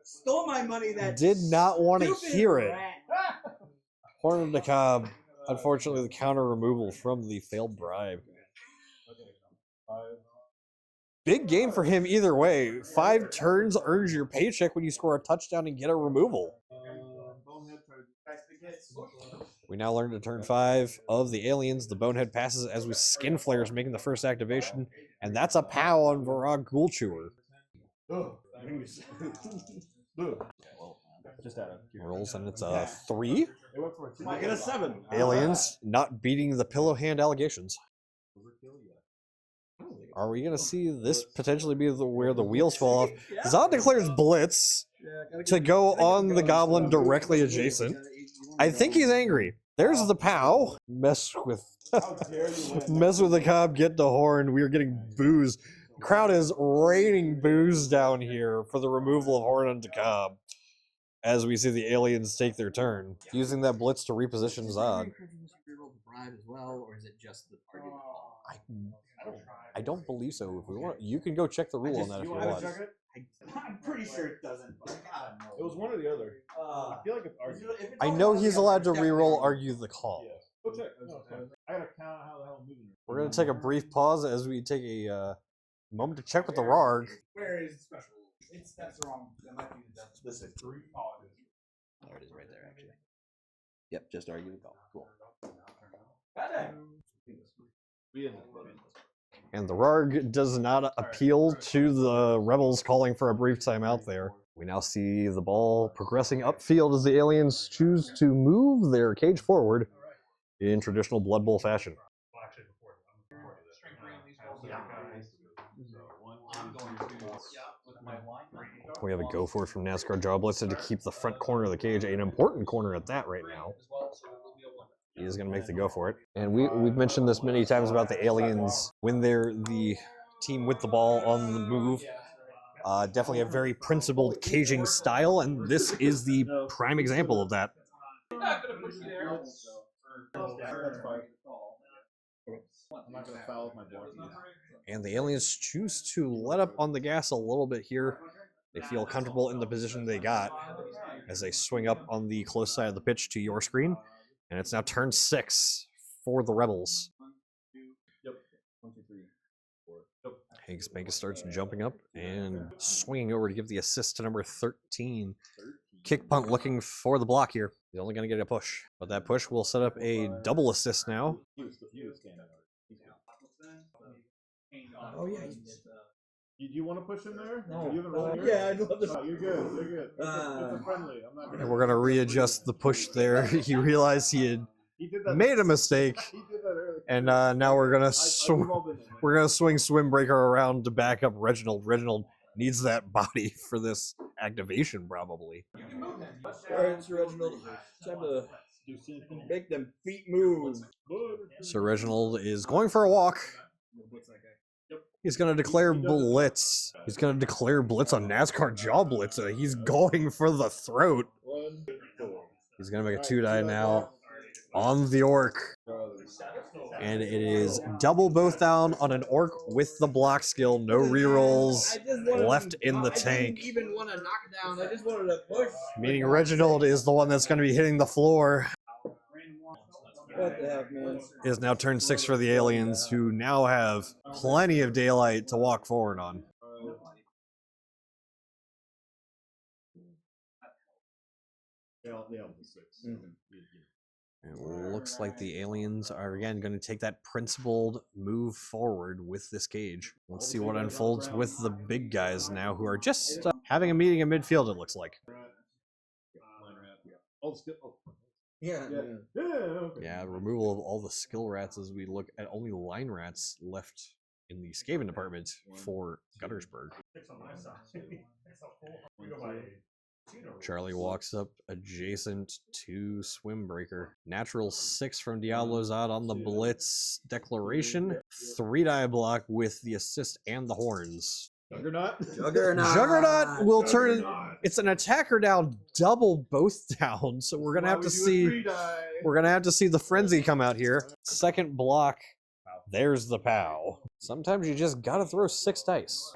Stole my money. did not want to hear it. Horn de Cobb, unfortunately, the counter removal from the failed bribe. big game for him either way. 5 turns earns your paycheck when you score a touchdown and get a removal. We now learn to turn 5 of the aliens. The Bonehead passes as we Skin Flares making the first activation, and that's a POW on Varag Ghoulchewer. Rolls and it's a 3. I get a 7. Aliens not beating the pillow hand allegations. Are we going to see this potentially be where the wheels fall off? Zod declares Blitz to go on the goblin directly adjacent. I think he's angry. There's the POW. Mess with the cob, get the horn. We are getting booze. The crowd is raining booze down here for the removal of horn onto cob. As we see the aliens take their turn, using that blitz to reposition Zod. As well, or is it just the target? I don't believe so. If we want, you can go check the rule on that if you want. I'm pretty sure it doesn't. It was one or the other. I feel like it's I know he's allowed to reroll argue the call. Yeah. Go check. No, I gotta count how the hell I'm moving. We're gonna take a brief pause as we take a moment to check with the RARG. Where is special? That's wrong. That might be the death. Listen. Oh, it is. There it is right there, actually. Yep, just argue the call. Cool. And the RARG does not appeal to the rebels calling for a brief timeout there. We now see the ball progressing upfield as the aliens choose to move their cage forward in traditional Blood Bowl fashion. We have a go for it from NASCAR Jaw Blitzer to keep the front corner of the cage, an important corner at that right now. He is going to make the go for it. And we've mentioned this many times about the aliens. When they're the team with the ball on the move, definitely a very principled caging style, and this is the prime example of that. I'm not gonna foul with my blocking. And the aliens choose to let up on the gas a little bit here. They feel comfortable in the position they got as they swing up on the close side of the pitch to your screen. And it's now turn 6 for the Rebels. Yep. 1, 2, 3, 4. Yep. Hank Spankus starts jumping up and swinging over to give the assist to number 13. Kick punt looking for the block here. He's only going to get a push. But that push will set up a double assist now. Oh, yeah. Do you want to push in there? No. You haven't rolled here? Yeah, I'd love to. Oh, you're good. You're good. It's a friendly. I'm not And we're going to readjust the push there. He realized he had made a mistake. He did that earlier. And now we're going to swing Swim Breaker around to back up Reginald. Reginald needs that body for this activation, probably. Alright, Sir Reginald. Time to make them feet move. So Reginald is going for a walk. He's going to declare Blitz. He's going to declare Blitz on NASCAR Jaw Blitz. He's going for the throat. He's going to make a 2-die now on the Orc. And it is double both down on an Orc with the block skill. No rerolls left in the tank. I didn't even want to knock down. I just wanted to push. Meaning Reginald is the one that's going to be hitting the floor. What the heck, man? It is now turn 6 for the aliens, who now have plenty of daylight to walk forward on. It looks like the aliens are again going to take that principled move forward with this cage. Let's see what unfolds with the big guys now, who are just having a meeting in midfield, it looks like. Yeah, removal of all the skill rats as we look at only line rats left in the Skaven department for Guttersburgh. Charlie walks up adjacent to Swimbreaker. Natural 6 from Diablo Zod on the Blitz declaration. 3-die block with the assist and the horns. Juggernaut will turn. It's an attacker down, double both down. So we're gonna have to see. We're gonna have to see the frenzy come out here. Second block. There's the POW. Sometimes you just gotta throw 6 dice.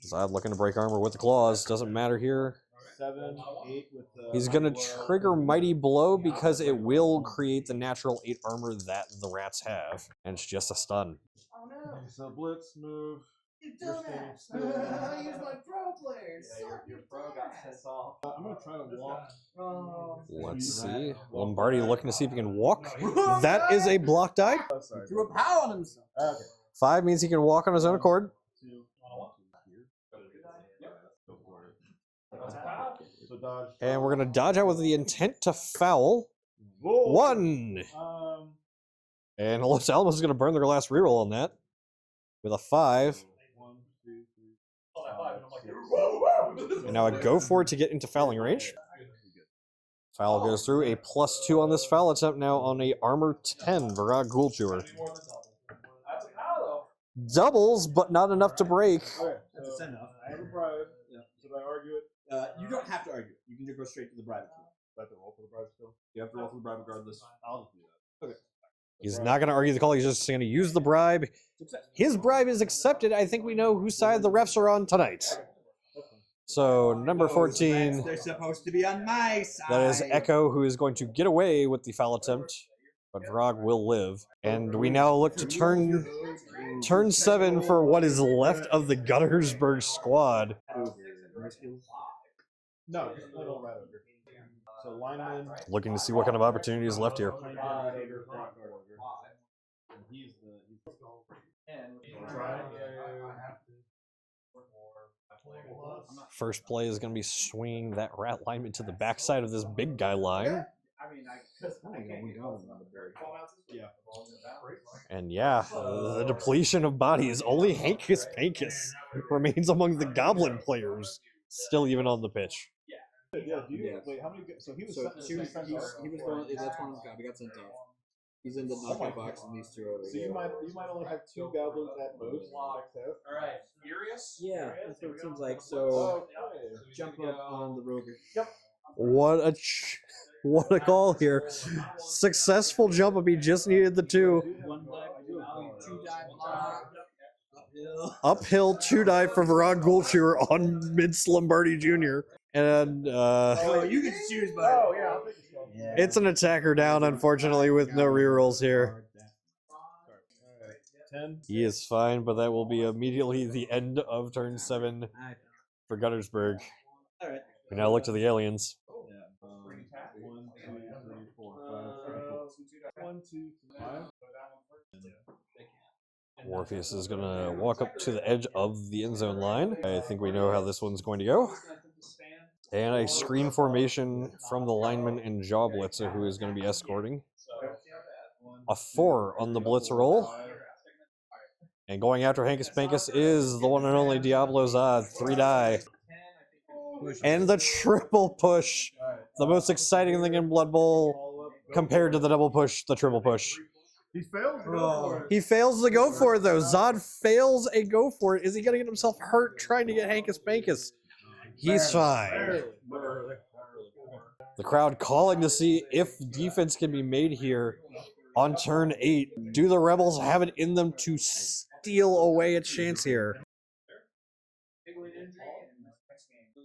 Zod looking to break armor with the claws. Doesn't matter here. 7, 8 with the... He's gonna trigger Mighty Blow because it will create the natural 8 armor that the rats have, and it's just a stun. So blitz, move. You You're dumbass! standing still. I use my pro players. your pro got sent off. I'm gonna try to walk. Let's see. Lombardi looking to see if he can walk. That is a block die. Oh, sorry. Threw a power on himself. Okay. 5 means he can walk on his own accord. Go for it. So dodge. And we're going to dodge out with the intent to foul. Whoa. 1. And Los Alamos is going to burn their last reroll on that with a 5. 1, 2, 3. And now I go for it to get into fouling range. Foul goes through. A +2 on this foul attempt now on a armor 10, Virag Ghoulchewer. Doubles, but not enough to break. Okay, That's a send off. I have a bribe. Yeah. Should I argue it? You don't have to argue. You can just go straight to the bribe. Do I have to roll for the bribe still? You have to roll for the bribe regardless. I'll just do that. Okay. He's not going to argue the call. He's just going to use the bribe. His bribe is accepted. I think we know whose side the refs are on tonight. So, number 14. They're supposed to be on my side. That is Echo, who is going to get away with the foul attempt. But Vrog will live. And we now look to turn 7 for what is left of the Guttersburgh squad. No, just play all right over. So lineman. Looking to see what kind of opportunity is left here. And he's the First play is going to be swinging that rat lineman to the backside of this big guy line. And yeah, the depletion of bodies. Only Hankus Pankus remains among the Goblin players, still even on the pitch. Yeah, wait, how many? So he was So sent, two, he was sent off? he was the one. That's one of the guys. We got sent off. He's in the knockout box, and these two are over So here. you might only have 2 goblins at most. Alright, Furious? Yeah, that's what it seems like. So Okay. jump up on the rover. What a call here. Successful jump up. He just needed the 2. One black, 2 die block. Uphill 2 die for Virag Ghoulchewer on Vince Lombardi Jr. And Oh, you can choose, but Oh yeah, I'll take the shot. it's an attacker down, unfortunately, with no rerolls here. 10. He is fine, but that will be immediately the end of turn 7 for Guttersburg. All right. We now look to the aliens. 1, 2, 3, 4, 5. 1, 2, 5. Morpheus is going to walk up to the edge of the end zone line. I think we know how this one's going to go. And a screen formation from the lineman and Jaw Blitzer, who is going to be escorting. A 4 on the blitz roll. And going after Hankus Pankus is the one and only Diablo Zod, 3 die. And the triple push. The most exciting thing in Blood Bowl compared to the double push, the triple push. He fails to go for it. He fails to go for it, though. Zod fails a go for it. Is he going to get himself hurt trying to get Hankus Pankus? He's fine. The crowd calling to see if defense can be made here on turn 8. Do the Rebels have it in them to steal away a chance here?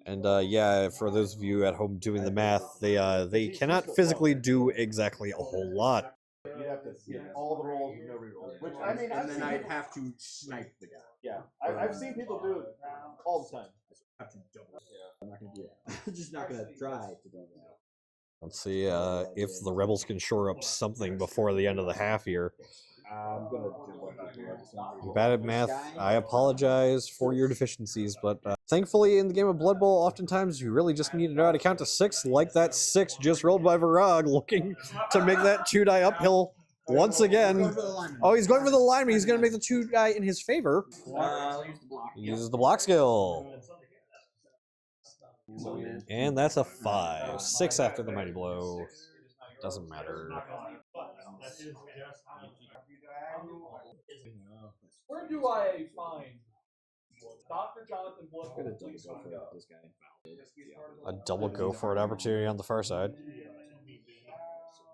And yeah, for those of you at home doing the math, they cannot physically do exactly a whole lot. You have to get all the rolls with no rerolls. Which I mean, And then I'd have to snipe the guy. yeah, I've seen people do it all the time. I have to double. I'm not gonna do that. I'm just not gonna try to do that. Let's see if the Rebels can shore up something before the end of the half here. I'm gonna do Bad at math. I apologize for your deficiencies, but thankfully in the game of Blood Bowl, oftentimes you really just need to know how to count to 6, like that 6 just rolled by Virag, looking to make that 2 die uphill once again. Oh, he's going for the lineman. He's going to make the 2 die in his favor. He uses the block skill. And that's a 5. 6 after the mighty blow. Doesn't matter. Where do I find Dr. Jonathan Blood? A double go for it opportunity on the far side.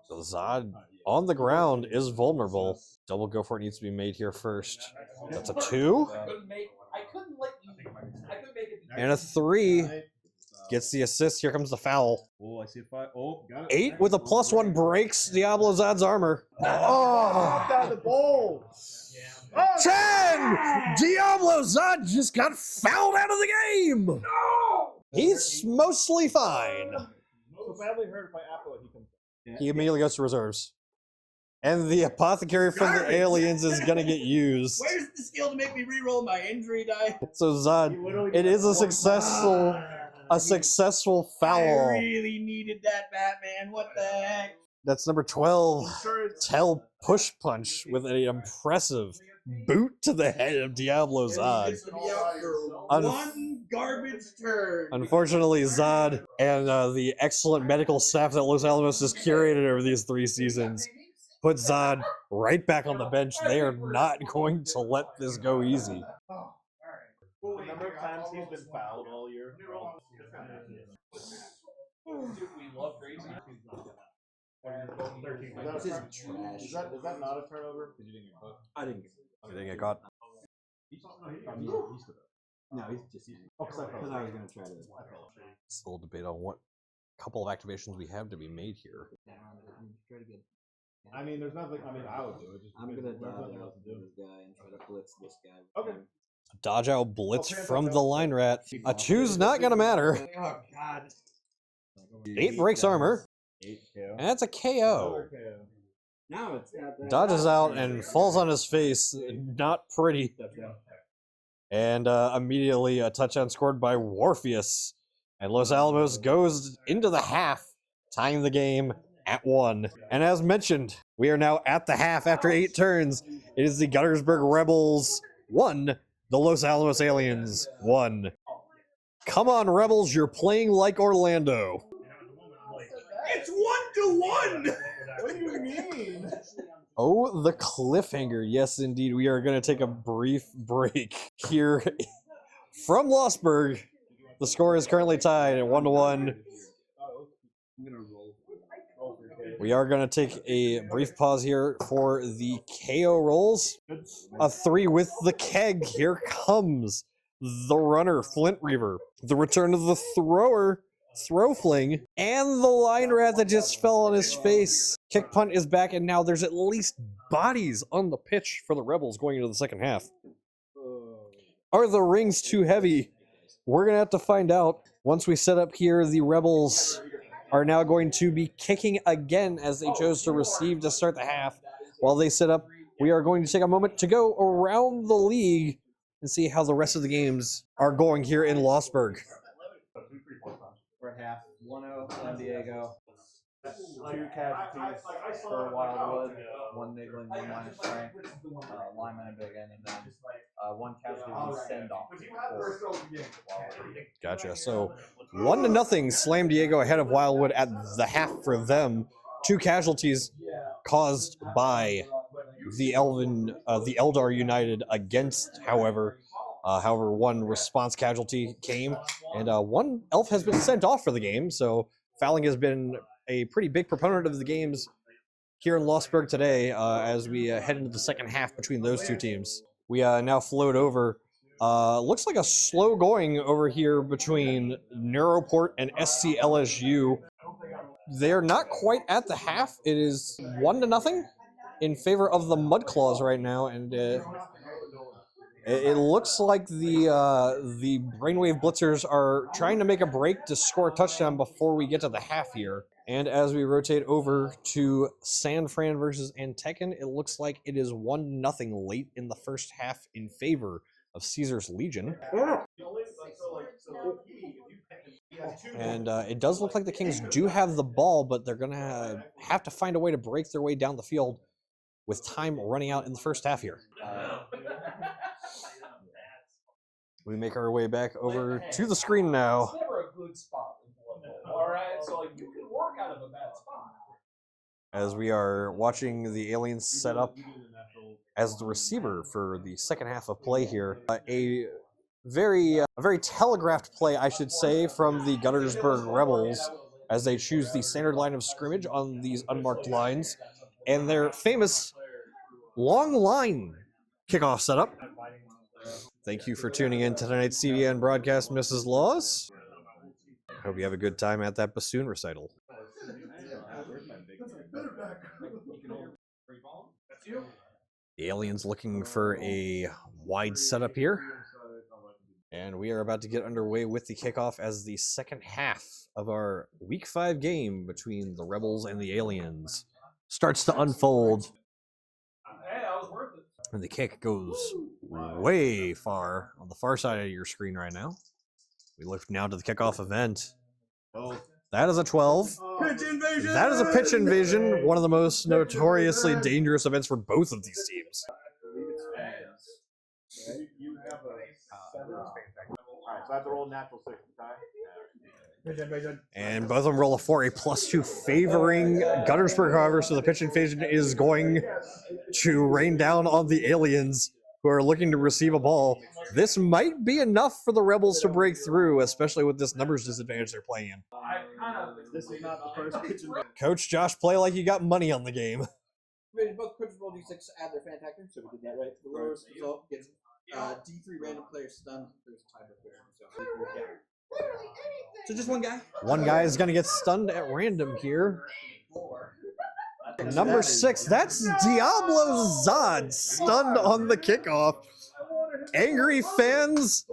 So Zod on the ground is vulnerable. Double go for it needs to be made here first. That's a 2. I couldn't make it. And a 3. Gets the assist. Here comes the foul. Oh, I see a 5. Oh, got it. 8 with a +1 breaks Diablo Zod's armor. Oh! Out of the bowl. Oh, 10! Diablo Zod just got fouled out of the game! No! He's mostly fine. So badly hurt by Apple, he comes. He immediately goes to reserves. And the apothecary from the aliens is gonna get used. Where's the skill to make me reroll my injury die? So Zod, it is a successful foul. I really needed that, Batman. What the heck? That's number 12. Tell push punch with an impressive boot to the head of Diablo Zod. One garbage turn. Unfortunately, Zod and the excellent medical staff that Los Alamos has curated over these 3 seasons put Zod right back on the bench. They are not going to let this go easy. The number of times he's been fouled all year. Dude, we love crazy. This is trash. Is that not a turnover? Because you didn't get caught. I didn't get You didn't get caught. No, he's just because I was gonna try to. Still debate on what couple of activations we have to be made here. Try to get. I mean, there's nothing. I mean, I would do it. Just I'm gonna there's dodge nothing out else to do. this guy and try to blitz this guy. Okay. Dodge out blitz from the line rat. A 2's not gonna matter. Oh God. 8 breaks armor. 8 KO. And that's a KO. Another KO. Now it's not that. Dodges out and falls on his face. Not pretty. And immediately a touchdown scored by Warpheus. And Los Alamos goes into the half, tying the game at 1. And as mentioned, we are now at the half after 8 turns. It is the Guttersburgh Rebels 1, the Los Alamos Aliens 1. Come on, Rebels, you're playing like Orlando. It's 1-1. What do you mean? Oh, the cliffhanger. Yes, indeed. We are going to take a brief break here from Losberg. The score is currently tied at 1-1. We are going to take a brief pause here for the KO rolls. A 3 with the keg. Here comes the runner, Flint Reaver. The return of the thrower, Throwfling, and the line rat that just fell on his face. Kick punt is back, and now there's at least bodies on the pitch for the Rebels going into the second half. Are the rings too heavy? We're going to have to find out. Once we set up here, the Rebels are now going to be kicking again as they chose to receive to start the half. While they set up, we are going to take a moment to go around the league and see how the rest of the games are going here in Losberg. We're at half. 1-0 San Diego. 2 casualties for Wildwood. 1 niggling, 1 minus strength. Lineman and big end, and then 1 casualty, 1 send off. Gotcha. So 1-0 Slam Diego ahead of Wildwood at the half for them. 2 casualties caused by the Eldar United against, however, 1 response casualty came, and 1 elf has been sent off for the game. So fouling has been a pretty big proponent of the games here in Losberg today as we head into the second half between those 2 teams. We now float over. Looks like a slow going over here between Neuroport and SCLSU. They're not quite at the half. It is 1-0 in favor of the Mudclaws right now, and it looks like the Brainwave Blitzers are trying to make a break to score a touchdown before we get to the half here. And as we rotate over to San Fran versus Antekin, it looks like it is 1-0 late in the first half in favor of Caesar's Legion. And it does look like the Kings do have the ball, but they're going to have to find a way to break their way down the field with time running out in the first half here. We make our way back over to the screen now. It's never a good spot in political, all right? So like you can work out of a bad spot. As we are watching the aliens set up as the receiver for the second half of play here. A very telegraphed play, I should say, from the Guttersburgh Rebels as they choose the standard line of scrimmage on these unmarked lines. And their famous long line kickoff setup. Thank you for tuning in to tonight's CVN broadcast, Mrs. Laws. I hope you have a good time at that bassoon recital. The aliens looking for a wide setup here. And we are about to get underway with the kickoff as the second half of our Week 5 game between the Rebels and the Aliens starts to unfold. And the kick goes way far on the far side of your screen right now. We look now to the kickoff event. That is a 12. That is a pitch invasion, one of the most notoriously dangerous events for both of these teams. You have a Alright, so that's a roll natural 6, okay? And both of them roll a 4, a +2 favoring Guttersburgh, however, so the pitch invasion is going to rain down on the aliens who are looking to receive a ball. This might be enough for the Rebels to break through, especially with this numbers disadvantage they're playing in. This is not the first kitchen. Coach Josh, play like you got money on the game. Both coaches roll d6 to add their fan factor, so we did that right. The lowest result gets D3 random players stunned. There's a tiebreaker. So just one guy? One guy is going to get stunned at random here. Number 6, that's Diablo Zod, stunned on the kickoff. Angry fans,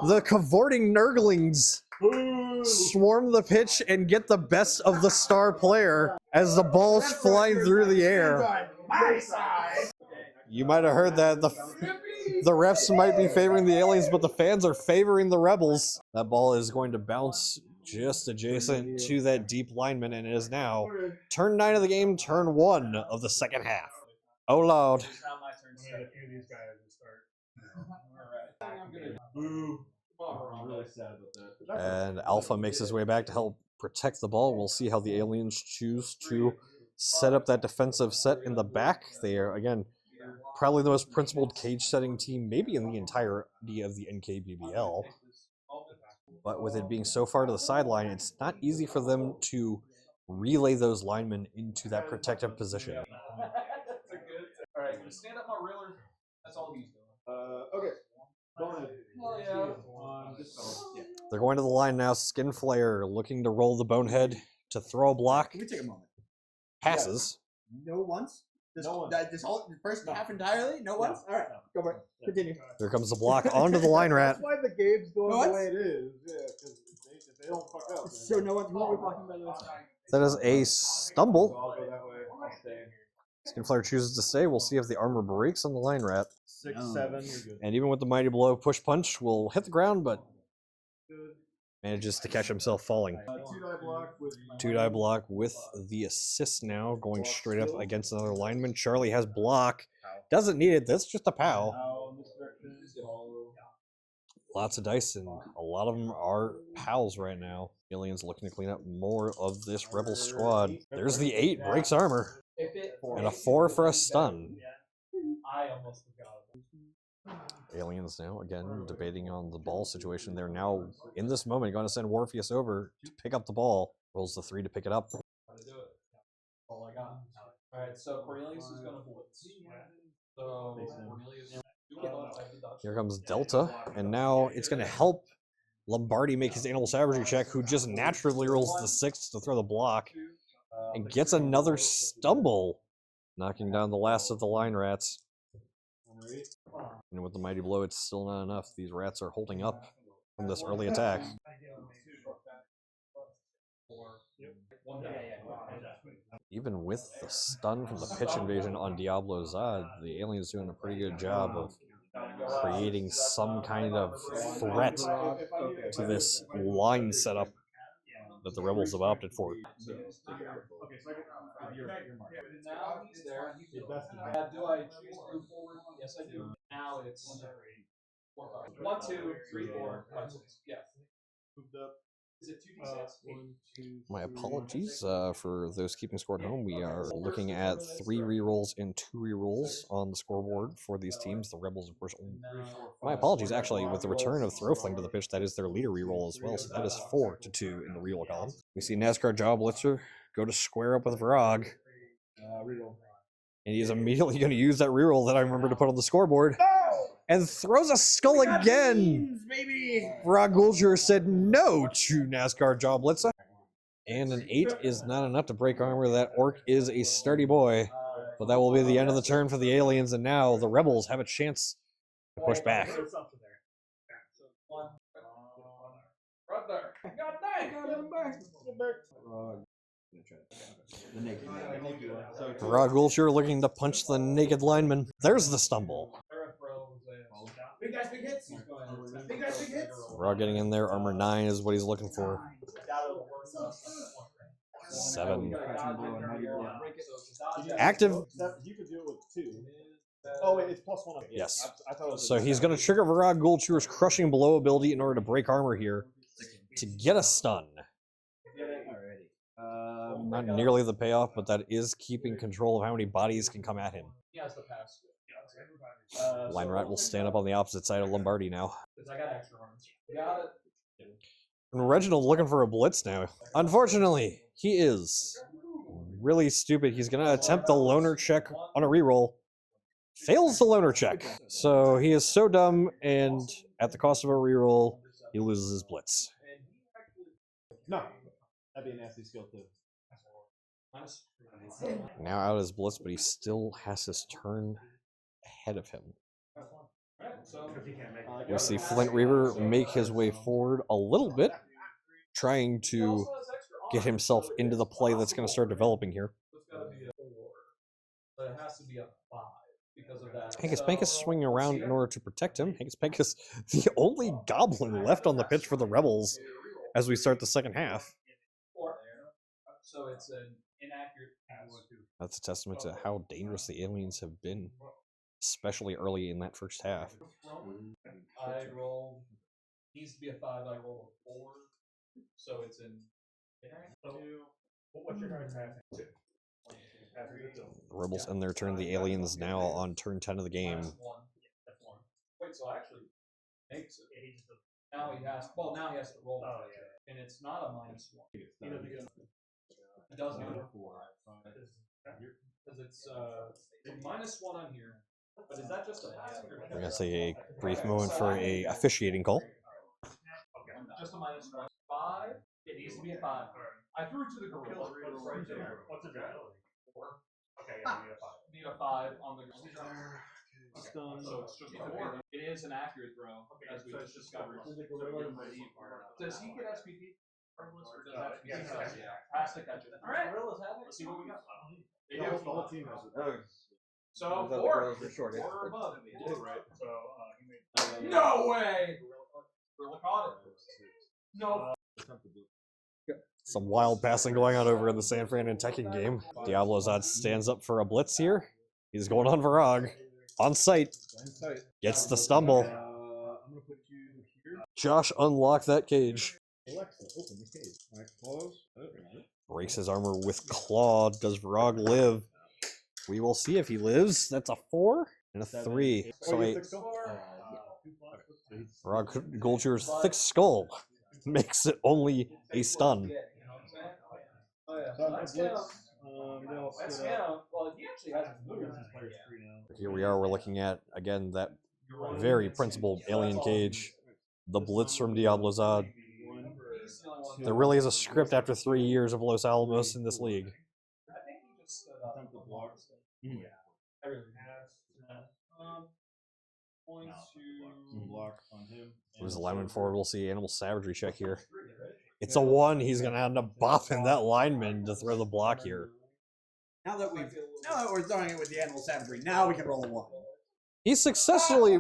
the cavorting Nurglings, swarm the pitch and get the best of the star player as the ball's flying through the air. You might have heard that the refs might be favoring the aliens, but the fans are favoring the Rebels. That ball is going to bounce just adjacent to that deep lineman, and it is now turn 9 of the game, turn 1 of the second half. Oh, Lord. And Alpha makes his way back to help protect the ball. We'll see how the aliens choose to set up that defensive set in the back. They are, again, probably the most principled cage setting team, maybe in the entirety of the NKBBL. But with it being so far to the sideline, it's not easy for them to relay those linemen into that protective position. All right, gonna stand up my reeler. That's all he's doing. Okay. Go ahead. They're going to the line now. Skin Flare looking to roll the bonehead to throw a block. Can we take a moment? Passes. No once? This whole first No. half entirely? No once? Alright, go for it. Continue. Here comes the block onto the line rat. That's why the game's going What? the way it is. Yeah, because if they don't fuck up. So no one's what we're talking about this. That is a stumble. I'll go that way. I'll stay. Skin Flare chooses to stay. We'll see if the armor breaks on the line rat. 6, 7, you're good. And even with the mighty blow, push punch will hit the ground, but manages to catch himself falling. 2-die block with 2-die block with the assist now, going straight up against another lineman. Charlie has block. Doesn't need it. That's just a POW. in this direction. Follow. Lots of dice, and a lot of them are POWs right now. Aliens looking to clean up more of this Rebel squad. There's the 8, breaks armor. And a 4 for a stun. I almost forgot. Aliens now, again, debating on the ball situation. They're now, in this moment, going to send Warpheus over to pick up the ball. Rolls the 3 to pick it up. How to do it. All I got. All right, so Cornelius is gonna blitz. So Cornelius. Here comes Delta, and now it's going to help Lombardi make his animal savagery check, who just naturally rolls the 6 to throw the block, and gets another stumble, knocking down the last of the line rats. And with the mighty blow, it's still not enough. These rats are holding up from this early attack. Even with the stun from the pitch invasion on Diablo Zod, the aliens doing a pretty good job of creating some kind of threat to this line setup that the Rebels have opted for. Now he's there. Do I choose to move forward? Yes, I do. Now it's 4, 5. 1, 2, 3, 4, 5, 6. Yeah. Moved up. Is it 2d6? 1, 2, My apologies for those keeping score at home. We are looking at 3 rerolls and 2 rerolls on the scoreboard for these teams. The Rebels, of course, my apologies, actually, with the return of Throwfling to the pitch, that is their leader reroll as well, so that is 4 to 2 in the reroll column. We see NASCAR Jaw Blitzer go to square up with Vrog, reroll. and he's immediately going to use that reroll that I remember to put on the scoreboard, and throws a skull again! Vrog Gulger said no to NASCAR Jaw Blitzer. And an 8 is not enough to break armor. That orc is a sturdy boy. But that will be the end of the turn for the aliens, and now the rebels have a chance to push back. Right there. God dang. Rod Gulcher looking to punch the naked lineman. There's the stumble. Big guys, big hits. Big guys, big hits. Rod getting in there. Armor 9 is what he's looking for. 7. Active. You could do it with 2. Oh wait, it's +1. Yes. I thought it was So he's going to trigger Rod Gulcher's crushing blow ability in order to break armor here to get a stun. Not nearly the payoff, but that is keeping control of how many bodies can come at him. He has the pass. Line Rat will stand up on the opposite side of Lombardi now. I got extra arms. Got it. And Reginald looking for a blitz now. Unfortunately, he is really stupid. He's going to attempt the loner check on a reroll. Fails the loner check. So he is so dumb, and at the cost of a reroll, he loses his blitz. No. That'd be a nasty skill too. Now out his blitz, but he still has his turn ahead of him. We see Flint Reaver make his way forward a little bit, trying to get himself into the play that's going to start developing here. But it has to be a 5 because of that. Hankus Pankus swinging around in order to protect him. Hankus Pankus, the only goblin left on the pitch for the Rebels as we start the second half. So it's an inaccurate pass. That's a testament to how dangerous the aliens have been, especially early in that first half. I roll, needs to be a 5, I roll a 4. So it's an inaccurate. What's your guys' passing? 2. The Rebels end their turn. The aliens now on turn 10 of the game. That's 1. Wait, so actually makes it. Now he has, well, now he has to roll. And it's not a -1. It doesn't. Because it's -1 on here. But is that just a pass? We're going to take a brief moment for a officiating call. Just a -1. 5. It needs to be a 5. I threw it to the gorilla. Right there. What's it got? 4. Okay, yeah, you need a 5. Need a 5 on the gorilla. So it's just a 4. It is an accurate throw, as we just discovered. Does he get SPP? Or does SPP? Has to catch it. Alright. Let's see what we got. They do. The whole team has it. So 4. 4 or above. Right. So, he made. No way! Gorilla caught it. No. Some wild passing going on over in the San Fran and Tekken game. Diablozad stands up for a blitz here. He's going on Varag. On sight. Gets the stumble. I'm gonna put you here. Josh unlocked that cage. Alexa, open the cage. Alright, close. Breaks his armor with Claw. Does Varag live? We will see if he lives. That's a 4 and a 3. So a Varag Gulcher's thick skull makes it only a stun. Here we are, we're looking at, again, that very principled alien cage. The blitz from Diablozad. There really is a script after 3 years of Los Alamos in this league. Block on him. Moves the lineman forward, we'll see animal savagery check here. It's a 1, he's going to end up bopping that lineman to throw the block here. Now that we're throwing it with the animal savagery, now we can roll a 1. He successfully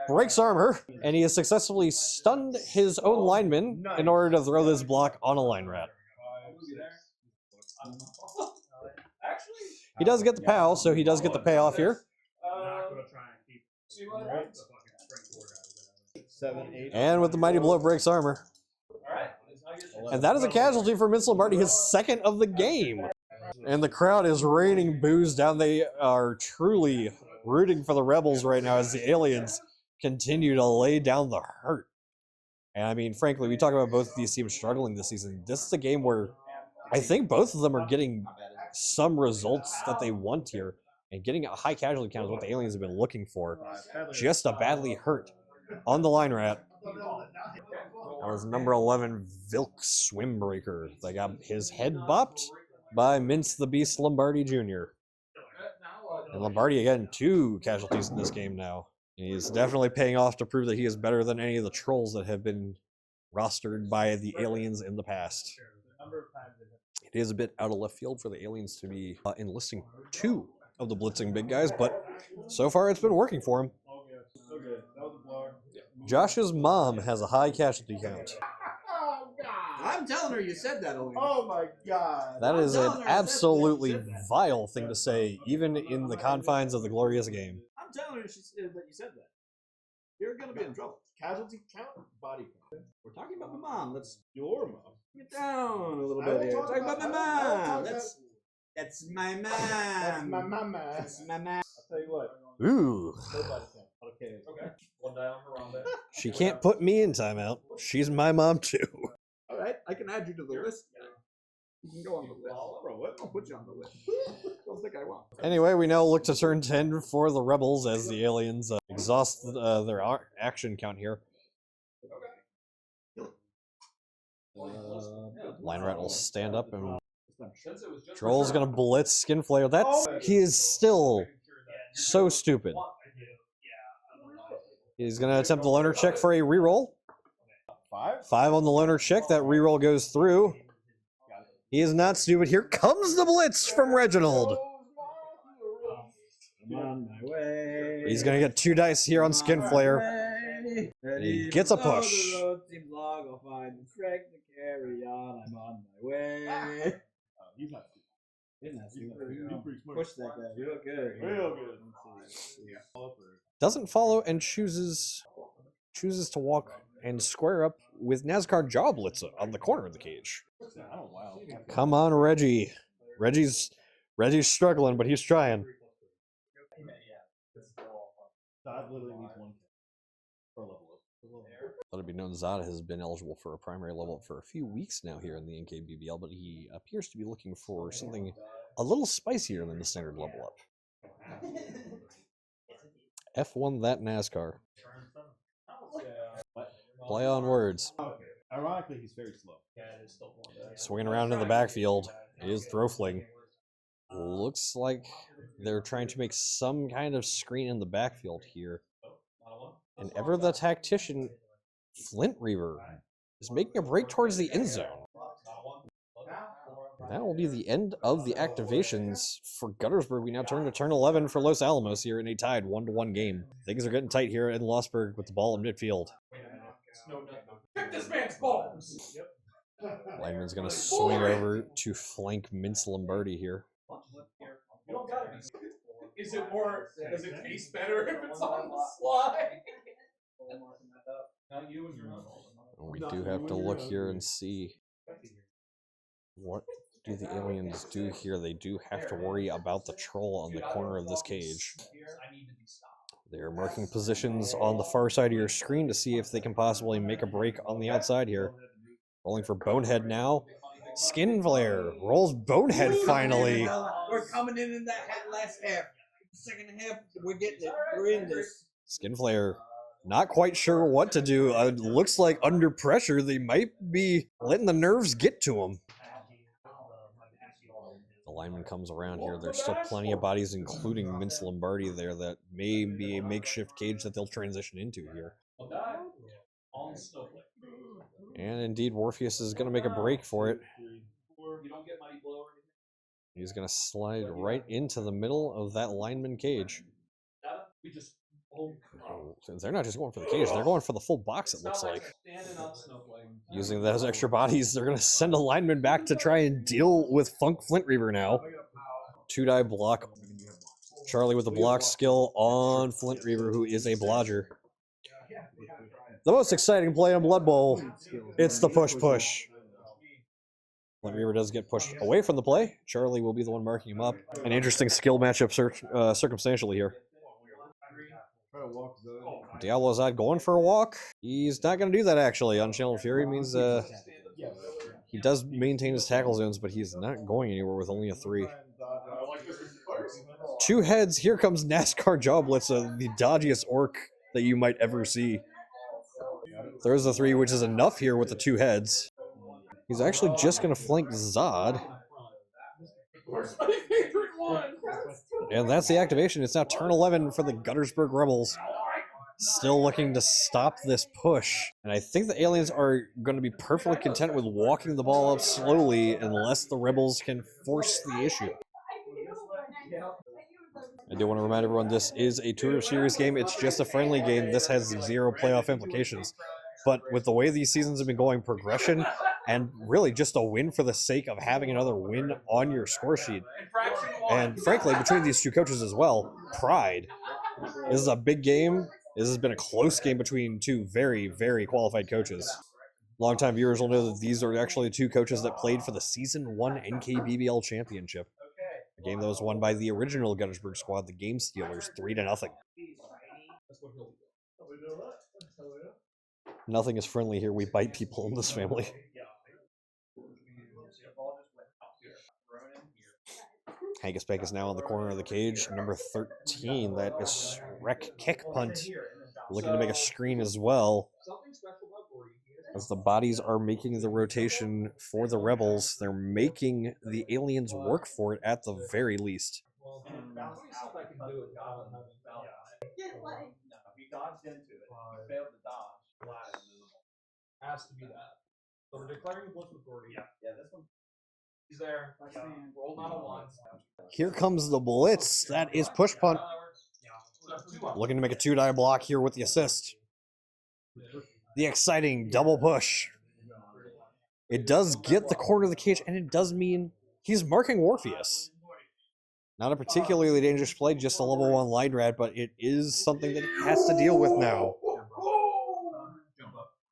breaks armor, and he has successfully stunned his own lineman in order to throw this block on a line rat. He does get the POW, so he does get the payoff here. And with the mighty blow, breaks armor. And that is a casualty for Vince Lombardi, his second of the game. And the crowd is raining boos down. They are truly rooting for the Rebels right now as the aliens continue to lay down the hurt. And I mean, frankly, we talk about both of these teams struggling this season. This is a game where I think both of them are getting some results that they want here. And getting a high casualty count is what the aliens have been looking for. Just a badly hurt on the line rat. That was number 11, Vilk Swimbreaker. They got his head bopped by Mince the Beast Lombardi Jr. And Lombardi again, 2 casualties in this game now. He's definitely paying off to prove that he is better than any of the trolls that have been rostered by the aliens in the past. It is a bit out of left field for the aliens to be enlisting 2 of the blitzing big guys, but so far it's been working for him. Josh's mom has a high casualty count. I'm telling her you said that, Owen. Oh my god. That is an absolutely vile thing to say, even in the confines of the glorious game. I'm telling her that you said that. You're gonna be in trouble. Casualty count, body count. We're talking about my mom. Let's Your mom. get down a little I bit don't here. talk Talking about my about- mom. That's my mom. That's my mama. That's my mom. I'll tell you what. Ooh. No body count. Okay. Okay. One die on Harambe. She can't put me in timeout. She's my mom too. All right, I can add you to the list. You can go on the list. I'll put you on the list. Don't think I won't. Anyway, we now look to turn 10 for the Rebels as the aliens exhaust their action count here. Line Rat will stand up and Troll's gonna blitz Skin Flare. He is still so stupid. He's gonna attempt the loner check for a reroll. 5 on the loner check. That reroll goes through. He is not stupid. Here comes the blitz from Reginald. I'm on my way. He's gonna get 2 dice here on Skin Flare. He gets a push. The road seems long. I'll find the strength to carry on. I'm on my way. He's not stupid. He's not He's stupid. pretty smart. Push that guy real good. Real good. Doesn't follow and chooses to walk and square up with NASCAR Jaw Blitzer on the corner of the cage. Oh wow. Come on, Reggie. Reggie's struggling, but he's trying. Todd literally needs 1 for level up. Let it be known Zod has been eligible for a primary level up for a few weeks now here in the NKBBL, but he appears to be looking for something a little spicier than the standard level up. F1 that NASCAR. Play on words. Ironically, he's very slow. Swinging around in the backfield is throw fling. Looks like they're trying to make some kind of screen in the backfield here. And ever the tactician, Flint Reaver, is making a break towards the end zone. That will be the end of the activations for Guttersburg. We now turn to turn 11 for Los Alamos here in a tied 1-1 game. Things are getting tight here in Losburg with the ball in midfield. Pick this man's balls. Lineman's going to swing over to flank Mince Lombardi here. You don't gotta be. Is it more? Does it taste better if it's on the slide? Not you and your mom. We do have to look here and see what do the aliens do here. They do have to worry about the troll on the corner of this cage. They're marking positions on the far side of your screen to see if they can possibly make a break on the outside here. Rolling for Bonehead now. Skin Flare rolls Bonehead finally. We're coming in that last half. The second half, we're getting it. We're in this. Skin Flare not quite sure what to do. Looks like under pressure they might be letting the nerves get to him. The lineman comes around here. There's still plenty of bodies, including Mince Lombardi there, that may be a makeshift cage that they'll transition into here. And indeed, Morpheus is going to make a break for it. He's going to slide right into the middle of that lineman cage. They're not just going for the cage, they're going for the full box, it looks like. Using those extra bodies, they're going to send a lineman back to try and deal with Funk Flint Reaver now. 2-die block. Charlie with the block skill on Flint Reaver, who is a blodger. The most exciting play in Blood Bowl, it's the push-push. Flint Reaver does get pushed away from the play. Charlie will be the one marking him up. An interesting skill matchup circumstantially here. Diablo Zod going for a walk. He's not going to do that actually. Unchanneled Fury means he does maintain his tackle zones, but he's not going anywhere with only a 3. 2 heads. Here comes NASCAR Jaw Blitzer, the dodgiest orc that you might ever see. There's the 3, which is enough here with the 2 heads. He's actually just going to flank Zod. Where's my favorite one? And that's the activation. It's now turn 11 for the Guttersburgh Rebels. Still looking to stop this push. And I think the aliens are going to be perfectly content with walking the ball up slowly unless the Rebels can force the issue. I do want to remind everyone this is a Tour Series game. It's just a friendly game. This has 0 playoff implications. But with the way these seasons have been going, progression and really just a win for the sake of having another win on your score sheet. And frankly, between these two coaches as well, pride. This is a big game. This has been a close game between two very, very qualified coaches. Longtime viewers will know that these are actually 2 coaches that played for the Season 1 NKBBL Championship. A game that was won by the original Guttersburg squad, the Game Stealers, 3-0. Nothing is friendly here. We bite people in this family. Hankus Pank is now in the corner of the cage. Number 13, that is Wreck Kick Punt, looking to make a screen as well. As the bodies are making the rotation for the Rebels, they're making the aliens work for it at the very least. He dodged into it. He failed to dodge. Has to be that. So we're declaring the blitz authority. Yeah, this one. He's there. Rolled on a 1. Here comes the blitz. That is push punt. Looking to make a 2-die block here with the assist. The exciting double push. It does get the corner of the cage, and it does mean he's marking Orpheus. Not a particularly dangerous play, just a level 1 line rat, but it is something that he has to deal with now.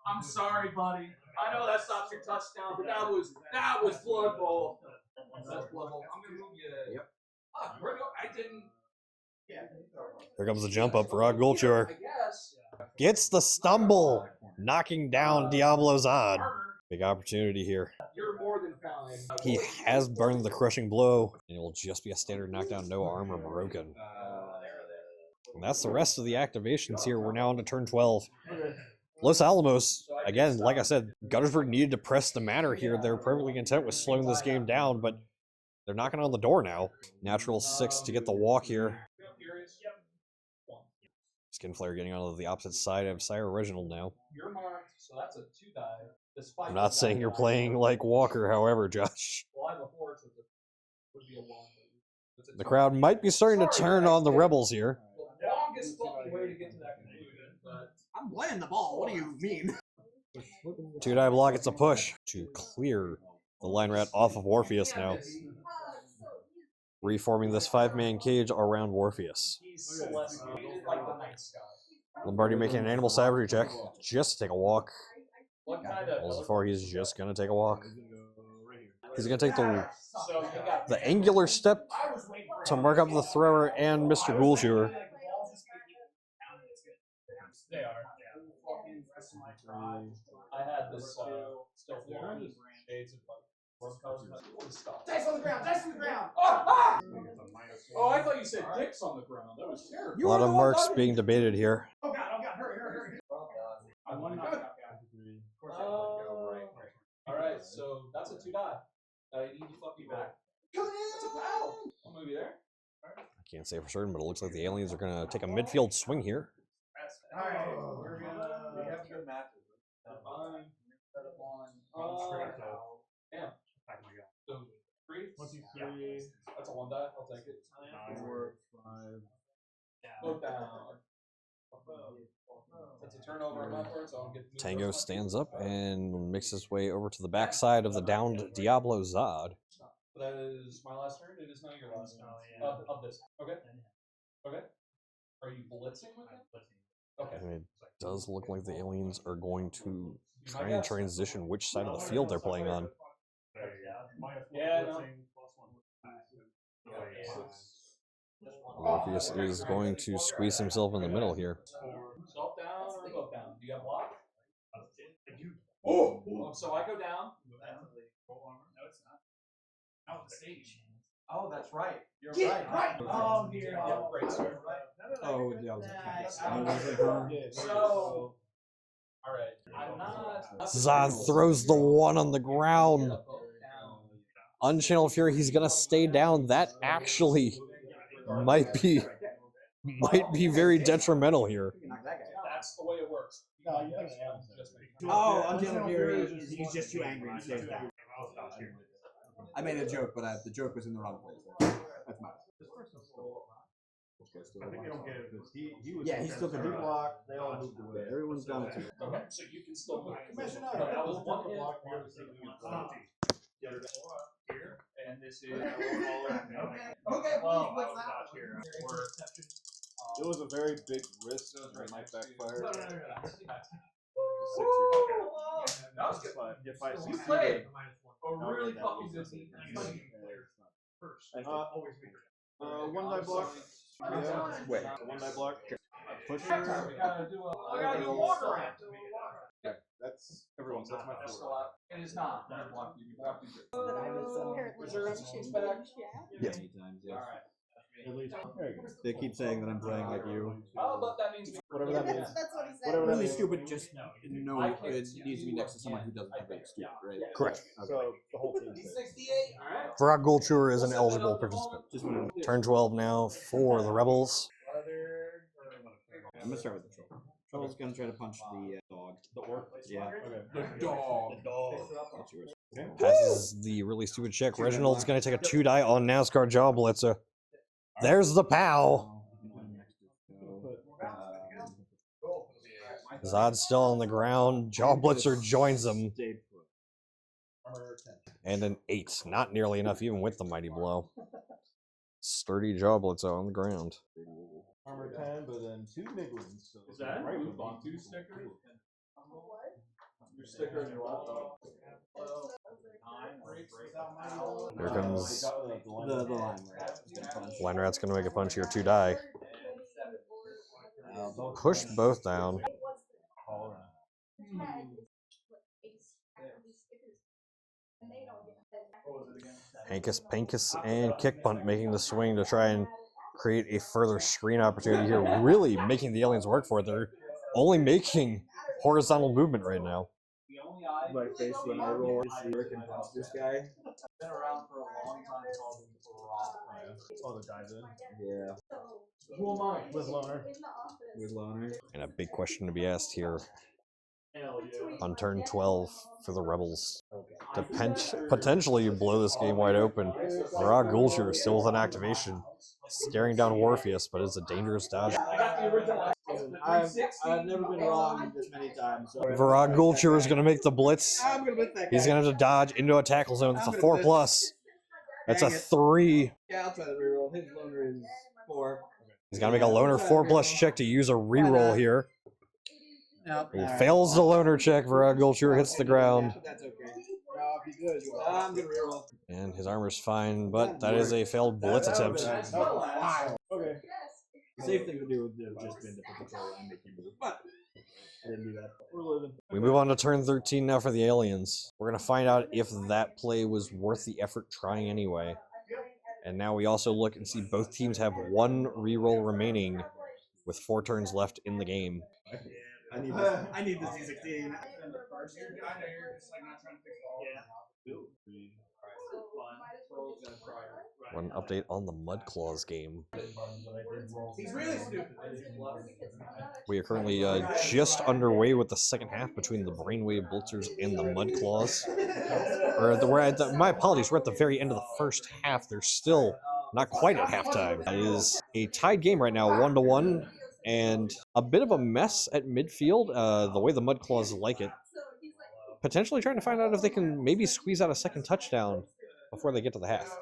I'm sorry, buddy. I know that stops your touchdown, but that was Blood Bowl. That's Blood Bowl. I'm gonna move you. Yep. I didn't. Here comes the jump up for Rod Gulcher. Gets the stumble, knocking down Diablo's Odd. Big opportunity here. You're more than fine. He has burned the crushing blow, and it will just be a standard knockdown, no armor broken. And that's the rest of the activations here. We're now on to turn 12. Los Alamos, again, like I said, Guttersburg needed to press the matter here. They're perfectly content with slowing this game down, but they're knocking on the door now. Natural 6 to get the walk here. Skin Flare getting onto the opposite side of Sire Reginald now. You're marked, so that's a 2-die. I'm not saying you're playing like Walker, however, Josh. The crowd might be starting to turn on the Rebels here. The longest fucking way to get to that conclusion, but I'm playing the ball. What do you mean? 2-die block, it's a push to clear the line rat off of Orpheus now. Reforming this 5-man cage around Orpheus. Lombardi making an animal savagery check just to take a walk. Well, so far he's just going to take a walk. He's going to take the angular step to mark up the thrower and Mr. Ghoulshewer. I had this still shades of Dice on the ground! Dice on the ground! Oh, I thought you said dicks on the ground. That was terrible. A lot of marks being debated here. Oh god, hurry. I won knockout guy. Alright, so that's a 2-die. I need to fuck you back. That's a foul. I'll move you there. I can't say for certain, but it looks like the aliens are going to take a midfield swing here. Alright, we have good matches. Fine. Damn. So, 3? 1, 2, 3. That's a 1-die. I'll take it. 4, 5. Both down. That's a turnover on my part, so I'll get the Tango stands up and makes his way over to the backside of the downed Diablo Zod. That is my last turn. It is not your last turn. Of this. Okay. Okay. Are you blitzing with it? Okay. And it does look like the aliens are going to try and transition which side of the field they're playing on. Yeah, no. Orpheus is going to squeeze himself in the middle here. Self down or both down? Do you have block? Oh, so I go down. No, it's not. Out the stage. Oh, that's right. You're Right. Oh, dear. Yeah, great, sir. Oh, yeah, I was So, alright. I'm not. Zod throws the 1 on the ground. Unchanneled Fury, he's going to stay down. That actually might be very detrimental here. That's the way it works. Oh, Untamed Fury, he's just too angry and stays down. I made a joke, but the joke was in the wrong place. That's my I think they don't get it because he was. Yeah, he's still he controlling. blocked. They all moved away. Everyone's gone to. Okay, so you can still move. Commissioner, No, that was one hit. block. The other thing we blocked. Here, and this is. Okay, Well, what's I was not here. It was a very big risk and it might backfire. That was good. But if I We succeeded, played a no, really that fucking was good a- team. First. one die block. Yeah. Wait. One die block. Push. We gotta do a walk around. That's everyone's. That's my That's favorite. still out. It is not. You block you. You block you. But I was apparently Reserves mentioned back. Yes. Many times, yes. Alright. At least. There you go. They keep saying that I'm playing like you. Oh, but that means Whatever that means. That's what he said. Whatever that Really means. stupid, just no, it needs to be next to someone who doesn't have that stupid, right? Correct. So the whole team. 68. Alright. Varag Gulchur is an eligible participant. Just wanted to, Turn 12 now for the Rebels. I'm gonna start with the troll. Troll's gonna try to punch the dog. The orc. Yeah. Okay. The dog. That's yours. Passes the really stupid check. Reginald's going to take a 2-die on NASCAR Jaw Blitzer. There's the POW. Zod's still on the ground. Jaw Blitzer joins him. And an 8. Not nearly enough even with the Mighty Blow. Sturdy Jaw Blitzer on the ground. Armor 10, but then 2 Niglins. So Is that right blue with bomb 2 sticker? Your sticker in your laptop. Here comes The line rat is gonna punch. Line Rat's going to make a punch here. 2-die. Push both down. Hankus, Pankus, and Kick Punt making the swing to try and create a further screen opportunity here. Really making the aliens work for it. They're only making horizontal movement right now. My face when I roll is the Rick and punch this guy. Been around for a long time. Called him Oh, the guy's in. Yeah. Who am I? With Loner. With Loner. And a big question to be asked here Hell yeah. on turn 12 for the Rebels. To potentially blow this game wide open. Varag Gulchur is still with an activation. Staring down Warfius, but it's a dangerous dodge. I got the original. I've never been wrong this many times. So. Varag Gulchur is going to make the blitz. I'm gonna bet that guy. He's going to have to dodge into a tackle zone. That's a 4+. That's a 3. Yeah, I'll try the reroll. His loner is 4. He's going to make a loner 4+ check to use a reroll here. Nope. He fails the loner check. Varag Gulchur hits the ground. That's okay. No, if you good, I'm gonna reroll. And his armor's fine, but that is a failed blitz attempt. Okay. The safe thing to do would have just been to put control and make you move, but I didn't do that. We're living. We move on to turn 13 now for the aliens. We're going to find out if that play was worth the effort trying anyway. And now we also look and see both teams have 1 reroll remaining with 4 turns left in the game. I need this. I need this D16. One update on the Mudclaws game. He's really stupid. We are currently just underway with the second half between the Brainwave Blitzers and the Mudclaws. My apologies, we're at the very end of the first half. They're still not quite at halftime. It is a tied game right now, 1-1, and a bit of a mess at midfield, the way the Mudclaws like it. Potentially trying to find out if they can maybe squeeze out a second touchdown before they get to the half.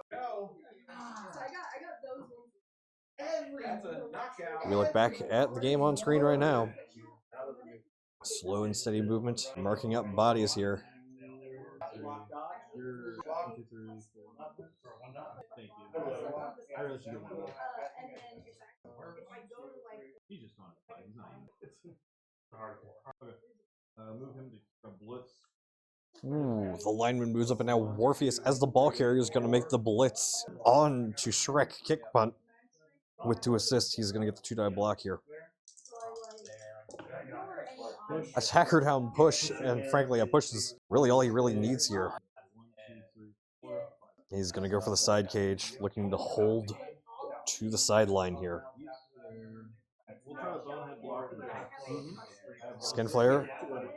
We look back at the game on screen right now. Slow and steady movement, marking up bodies here. Thank you. I really should get one more. He's just on it. He's not. Okay. Move him to blitz. Ooh, the lineman moves up, and now Warfius, as the ball carrier, is going to make the blitz on to Shrek kick punt with 2 assists. He's going to get the 2-die block here. Attacker down push, and frankly, a push is really all he really needs here. He's going to go for the side cage, looking to hold to the sideline here. We'll try a bonehead block in the back. Skinflare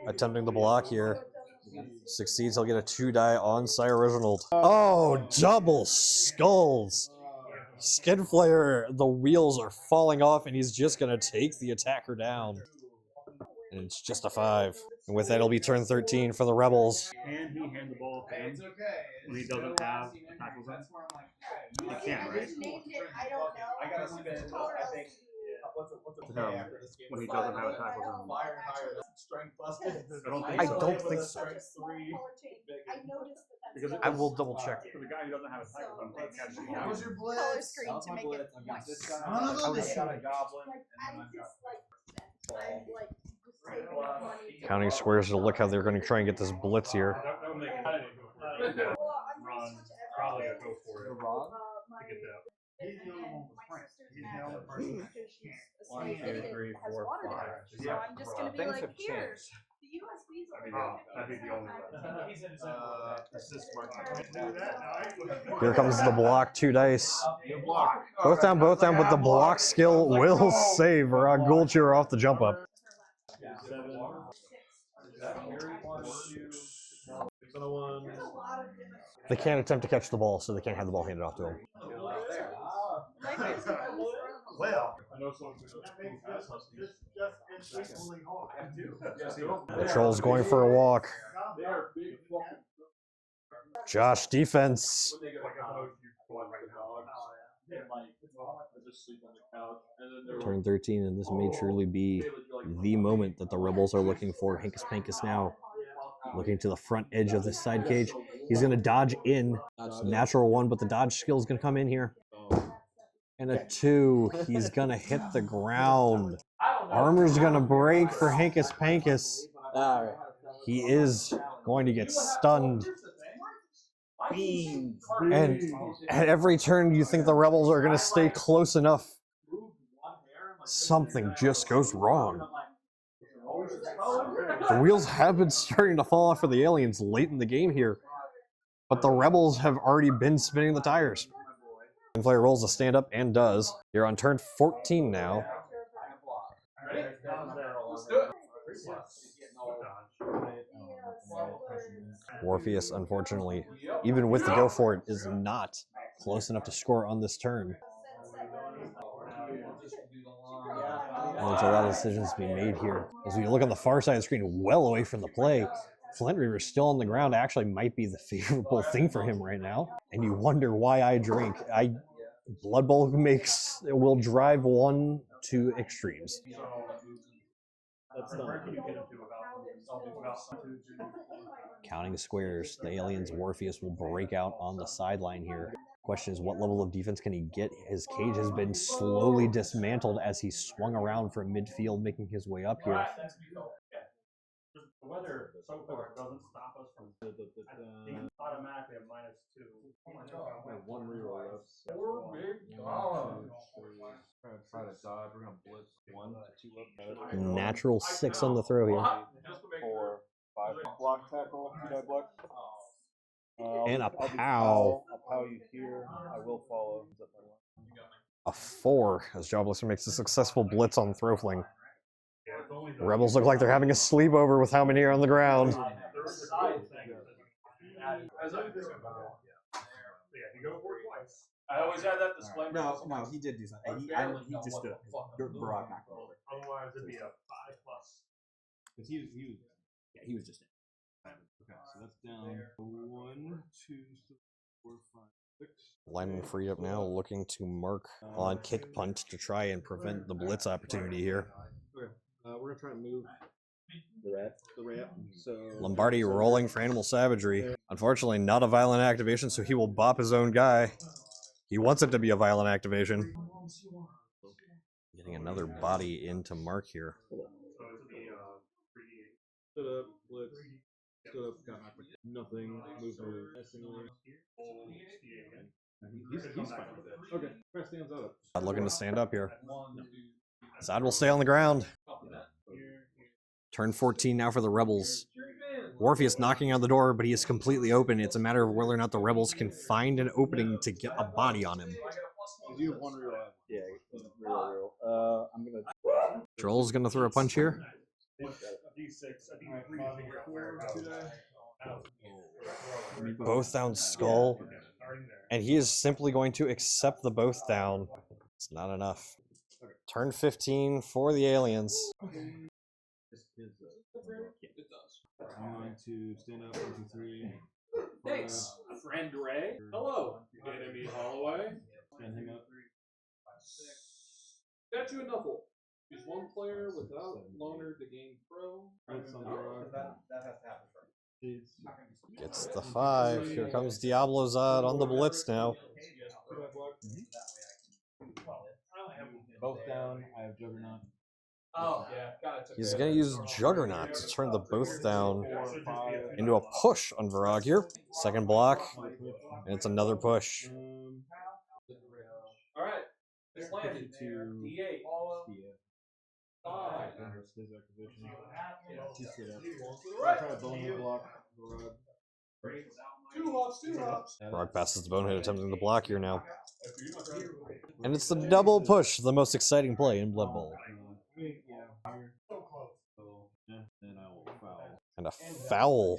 attempting the block here. Succeeds, he'll get a 2-die onside original. Oh, double skulls! Skinflare, the wheels are falling off, and he's just going to take the attacker down. And it's just a 5. And with that, it'll be turn 13 for the Rebels. Can he hand the ball to him when he doesn't have a tackle zone? He can, right? I gotta spin. I think. When he doesn't have a tackle zone. Strength busted. I don't think so. Because I will double check. For the guy who doesn't have a tackle zone, he catches the That ball. was your blitz. Color screen to make it white. I got a goblin. Counting squares to look how they're going to try and get this blitz here. Don't make it run. Probably gonna go for it. To get that. He's the only one with Frank. He's the only person. One, two, three, four, five. So I'm just gonna be Things like, have here, changed. the USB's That'd be the only one. Assist mark. Here comes the block, 2 dice. Both down, but the block skill will save Gulcher off the jump up. 601. They can't attempt to catch the ball, so they can't have the ball handed off to him. Well, I know someone who's equally hard. The Troll's going for a walk. Josh, defense. Turn 13, and this may truly be the moment that the Rebels are looking for. Hinkus Pankus now looking to the front edge of this side cage. He's going to dodge in. Natural 1, but the dodge skill is going to come in here. And a 2. He's going to hit the ground. Armor's going to break for Hinkus Pankus. Alright. He is going to get stunned. And at every turn you think the Rebels are going to stay close enough, something just goes wrong. The wheels have been starting to fall off for the aliens late in the game here, but the Rebels have already been spinning the tires. Player rolls a stand up and does. You're on turn 14 now. Morpheus, unfortunately, even with the go for it, is not close enough to score on this turn. And there's a lot of decisions to be made here. As we look on the far side of the screen, well away from the play, Flint Reaver still on the ground actually might be the favorable thing for him right now. And you wonder why I drink. Blood Bowl will drive one to extremes. Counting squares, the aliens Morpheus will break out on the sideline here. Question is, what level of defense can he get? His cage has been slowly dismantled as he swung around from midfield, making his way up here. The weather so far doesn't stop us from automatically a -2. One reroll left. Try to dodge. We're gonna blitz 1 to 2 up. Natural 6 on the throw here. 4, 5. Block tackle. 2-die block. And a I'll pow. I'll pow you here. I will follow. A 4 as Joblesser makes a successful blitz on Throwfling. The Rebels look like they're having a sleepover with how many are on the ground. I always had that display. No, he did do something. He just stood up. Barack knocked him over. Otherwise, it'd be a 5+. Because he was just in. Okay, so that's down 1, 2, 3, 4, 5, 6. Lineman freed up now, looking to mark on kick punt to try and prevent the blitz opportunity here. Okay, we're gonna try and move the rat. So Lombardi rolling for Animal Savagery. Unfortunately, not a violent activation, so he will bop his own guy. He wants it to be a violent activation. Getting another body into mark here. stood up, blitz, stood up, got nothing, movement, he's fine with it. Okay, try stands up. Not looking to stand up here. Zod will stay on the ground. Turn 14 now for the Rebels. Morpheus knocking on the door, but he is completely open. It's a matter of whether or not the Rebels can find an opening to get a body on him. You have one real Troll's gonna throw a punch here. Both down skull. And he is simply going to accept the both down. It's not enough. Turn 15 for the aliens. I'm going to stand up 1, 2, 3. Thanks, friend Ray. Hello, enemy Holloway. Stand him up. Got you a knuckle. Use one player without loner to gain pro. Blitz on the rock. That has to happen first. Please. Gets the 5. Here comes Diablo Zod on the blitz now. Both down. I have Juggernaut. Oh, yeah, got it. He's going to use Juggernaut to turn the both down into a push on Virag here. Second block, and it's another push. All right. This landed to D8. Five. His activation. Right. Try to bonehead block. Two hops. Virag passes the bonehead, attempting to block here now. And it's the double push, the most exciting play in Blood Bowl. And a foul.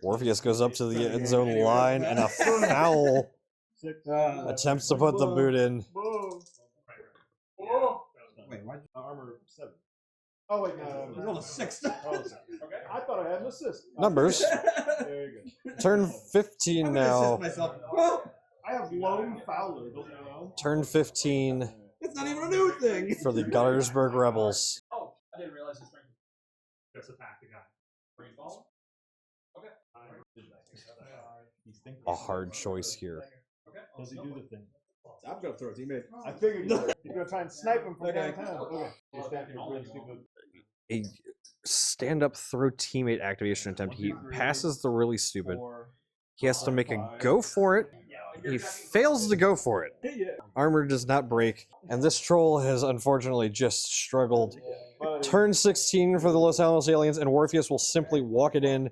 Orpheus goes up to the end zone line, and a foul attempts to put the boot in. Wait, why? Armor 7. Oh wait, no. He's on a 6. I thought I had an assist. Numbers. Very good. Turn 15 now. I have lone fowler. Don't you know? Turn 15 It's not even a new thing. for the Guttersburgh Rebels. Oh, I didn't realize his strength. Just attack the guy. Free ball. Okay. A hard choice here. Does he do the thing? I'm gonna throw a teammate. I figured you're gonna try and snipe him from downtown. Okay. You stand for really stupid. A stand-up throw teammate activation attempt. He passes the really stupid. He has to make a go for it. He fails to go for it. Armor does not break, and this troll has unfortunately just struggled. Turn 16 for the Los Alamos Aliens, and Orpheus will simply walk it in,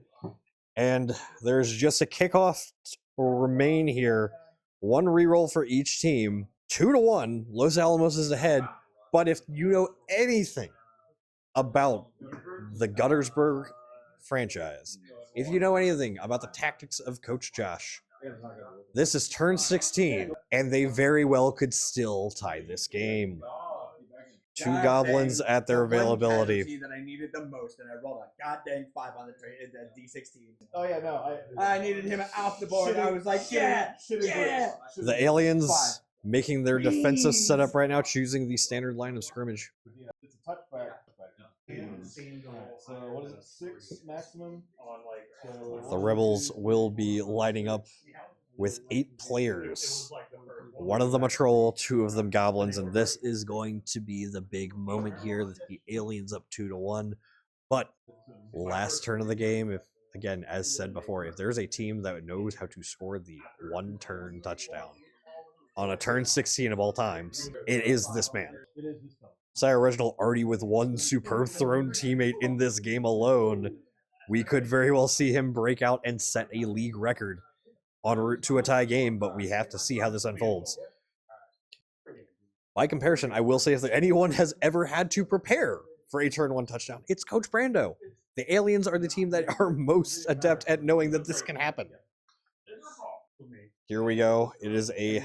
and there's just a kickoff to remain here. One reroll for each team. 2-1. Los Alamos is ahead, but if you know anything about the Guttersburgh franchise, if you know anything about the tactics of Coach Josh, this is turn 16, and they very well could still tie this game. Two goblins at their availability. That I needed the most, and I rolled a goddamn 5 on the D16. Oh yeah, no. I needed him off the board. I was like, yeah. The aliens making their defensive setup right now, choosing the standard line of scrimmage. It's a touchback. So what is it? 6 maximum. The Rebels will be lining up with 8 players. One of them a troll, 2 of them goblins, and this is going to be the big moment here that the aliens up 2-1. But last turn of the game, if again, as said before, if there's a team that knows how to score the one-turn touchdown on a turn 16 of all times, it is this man. Sire Reginald already with one superb thrown teammate in this game alone. We could very well see him break out and set a league record en route to a tie game, but we have to see how this unfolds. By comparison, I will say if anyone has ever had to prepare for a turn 1 touchdown, it's Coach Brando. The aliens are the team that are most adept at knowing that this can happen. Here we go. It is a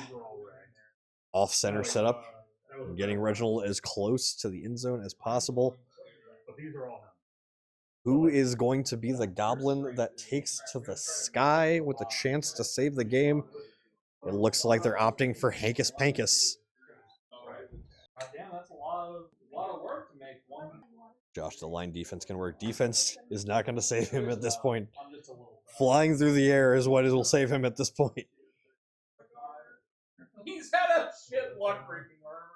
off-center setup. Getting Reginald as close to the end zone as possible. Who is going to be the goblin that takes to the sky with a chance to save the game? It looks like they're opting for Hankus Pankus. Damn, that's a lot of work to make one. Josh, the line defense can work. Defense is not going to save him at this point. Flying through the air is what will save him at this point. He's had a shit luck breaking armor.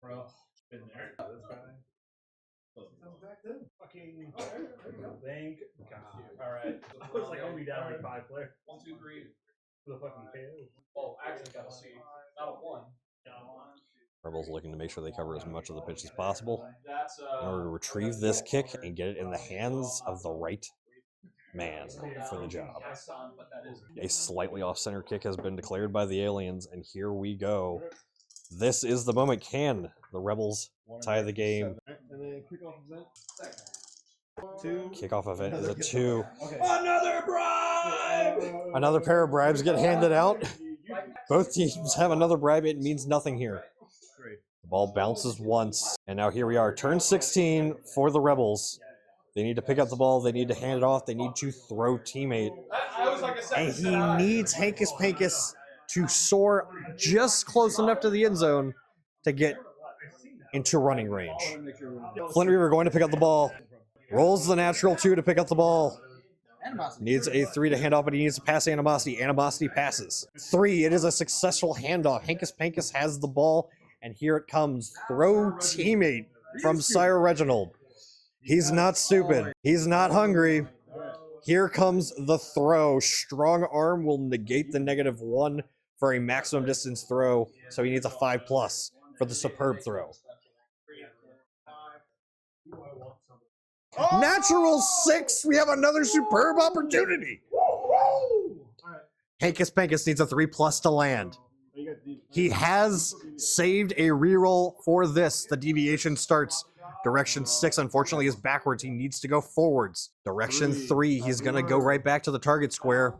Bro, been there. Fucking Thank God. Alright. I was like only down like 5 players. 1, 2, 3. For the fucking KO. Well, actually, got to see. Not a 1. Rebels looking to make sure they cover as much of the pitch as possible That's in order to retrieve this kick and get it in the hands of the right man for the job. A slightly off-center kick has been declared by the aliens, and here we go. This is the moment. Can the Rebels tie the game? And then kickoff event. 2. Kickoff event is a 2. Okay. Another bribe! Another pair of bribes get handed out. Both teams have another bribe. It means nothing here. The ball bounces once. And now here we are. Turn 16 for the Rebels. They need to pick up the ball. They need to hand it off. They need to throw teammate. And he needs Hankus Pankus to soar just close enough to the end zone to get into running range. Flint Reaver going to pick up the ball. Rolls the natural 2 to pick up the ball. Needs a 3 to hand off, but he needs to pass Animosity. Animosity passes. 3, it is a successful handoff. Hankus Pankus has the ball, and here it comes. Throw teammate from Sire Reginald. He's not stupid. He's not hungry. Here comes the throw. Strong arm will negate the -1 for a maximum distance throw, so he needs a 5+ for the superb throw. Natural 6. We have another superb opportunity. Hankus Pankus needs a 3+ to land. He has saved a reroll for this. The deviation starts. Direction 6, unfortunately, is backwards. He needs to go forwards. Direction 3, he's going to go right back to the target square.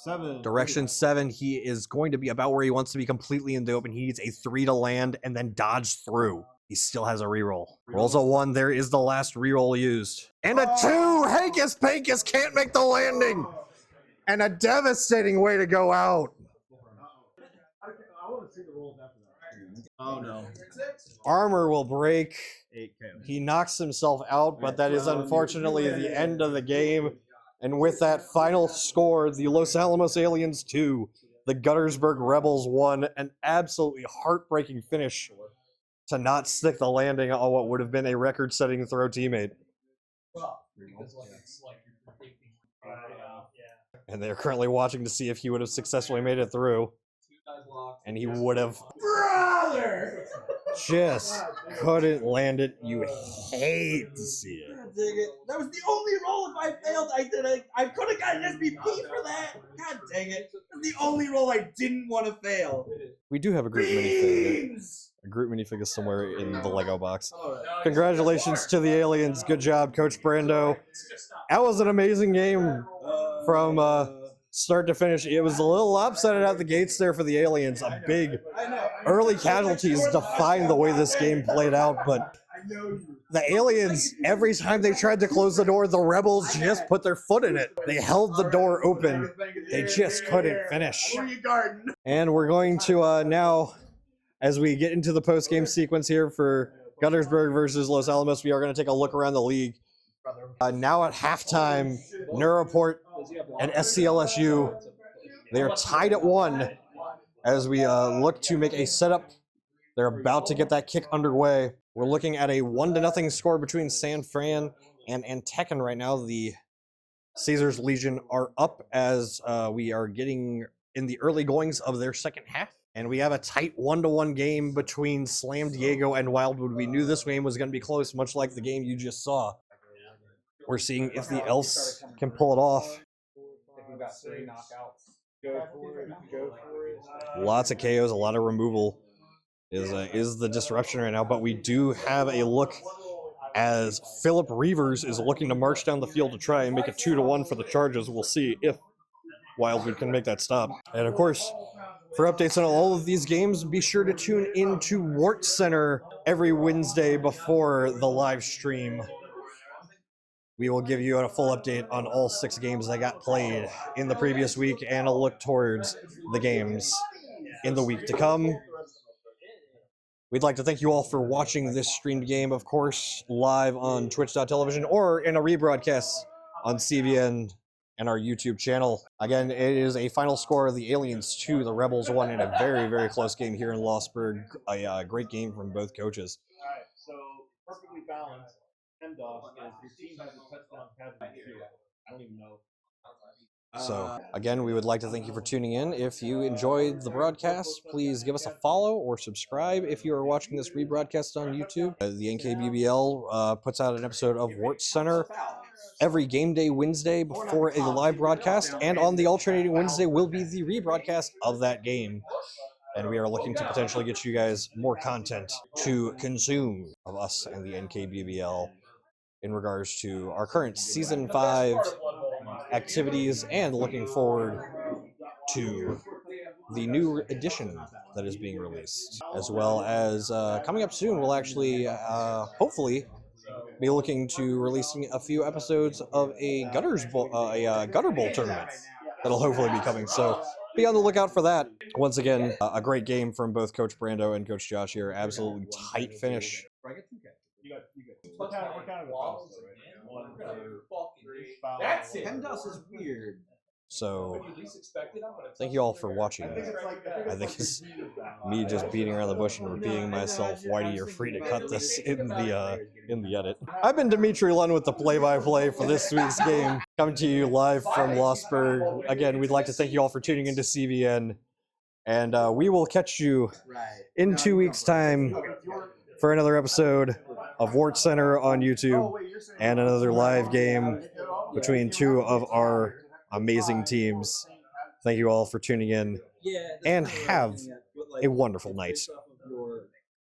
7. Direction 7, he is going to be about where he wants to be, completely in the open. He needs a 3 to land and then dodge through. He still has a reroll. Rolls a 1. There is the last reroll used. And a 2! Hankus Pankus can't make the landing! And a devastating way to go out. I want to see the rolls after that. Oh no. Armor will break. 8 KO. He knocks himself out, but that is unfortunately the end of the game. And with that final score, the Los Alamos Aliens 2, the Guttersburgh Rebels 1, an absolutely heartbreaking finish to not stick the landing on what would have been a record-setting throw teammate. And they're currently watching to see if he would have successfully made it through. And he would have. Brother! Just couldn't land it. You hate to see it. God dang it. That was the only roll. If I failed, I could have gotten an SVP for that. God dang it. That's the only roll I didn't want to fail. We do have a group minifig. Beans! A group minifig is somewhere in the Lego box. Congratulations to the Aliens. Good job, Coach Brando. That was an amazing game from start to finish. It was a little lopsided out the gates there for the Aliens. A big early casualties defined the way this game played out, but the Aliens, every time they tried to close the door, the Rebels just put their foot in it. They held the door open. They just couldn't finish. And we're going to now, as we get into the post-game sequence here for Guttersburg versus Los Alamos, we are going to take a look around the league. Now at halftime, Neuroport and SCLSU, they are tied at 1 as we look to make a setup. They're about to get that kick underway. We're looking at a 1-0 score between San Fran and Tekken right now. The Caesars Legion are up as we are getting in the early goings of their second half. And we have a tight 1-1 game between Slam Diego and Wildwood. We knew this game was going to be close, much like the game you just saw. We're seeing if the Elves can pull it off. We've got 3 knockouts. Go for it. Go for it. Lots of KOs, a lot of removal is the disruption right now. But we do have a look as Philip Reavers is looking to march down the field to try and make it 2-1 for the Chargers. We'll see if Wildwood can make that stop. And of course, for updates on all of these games, be sure to tune into Wart Center every Wednesday before the live stream. We will give you a full update on all 6 games that got played in the previous week and a look towards the games in the week to come. We'd like to thank you all for watching this streamed game, of course, live on twitch.tv or in a rebroadcast on CBN and our YouTube channel. Again, it is a final score of the Aliens 2, the Rebels 1 in a very, very close game here in Losburg. A great game from both coaches. All right, so perfectly balanced. Handoff is your team has a touchdown casualty too. I don't even know. So, again, we would like to thank you for tuning in. If you enjoyed the broadcast, please give us a follow or subscribe if you are watching this rebroadcast on YouTube. The NKBBL puts out an episode of Wart Center every game day Wednesday before a live broadcast, and on the alternating Wednesday will be the rebroadcast of that game. and we are looking to potentially get you guys more content to consume of us and the NKBBL in regards to our current Season 5 activities, and looking forward to the new edition that is being released, as well as coming up soon, we'll actually hopefully be looking to releasing a few episodes of a Gutter Bowl tournament that'll hopefully be coming. So be on the lookout for that. Once again, a great game from both Coach Brando and Coach Josh here. Absolutely tight finish. We're kind of close, though, right? One for foul. That's it. PEMDAS is weird. So thank you all for watching. I think it's me just beating around the bush and repeating myself. Whitey, you're free to cut this in the edit. I've been Dimitri Lund with the play-by-play for this week's game, coming to you live from Losberg. Again, we'd like to thank you all for tuning into CVN, and we will catch you in 2 weeks' time for another episode of Wart Center on YouTube and another live game between two of our amazing teams. Thank you all for tuning in, and have a wonderful night.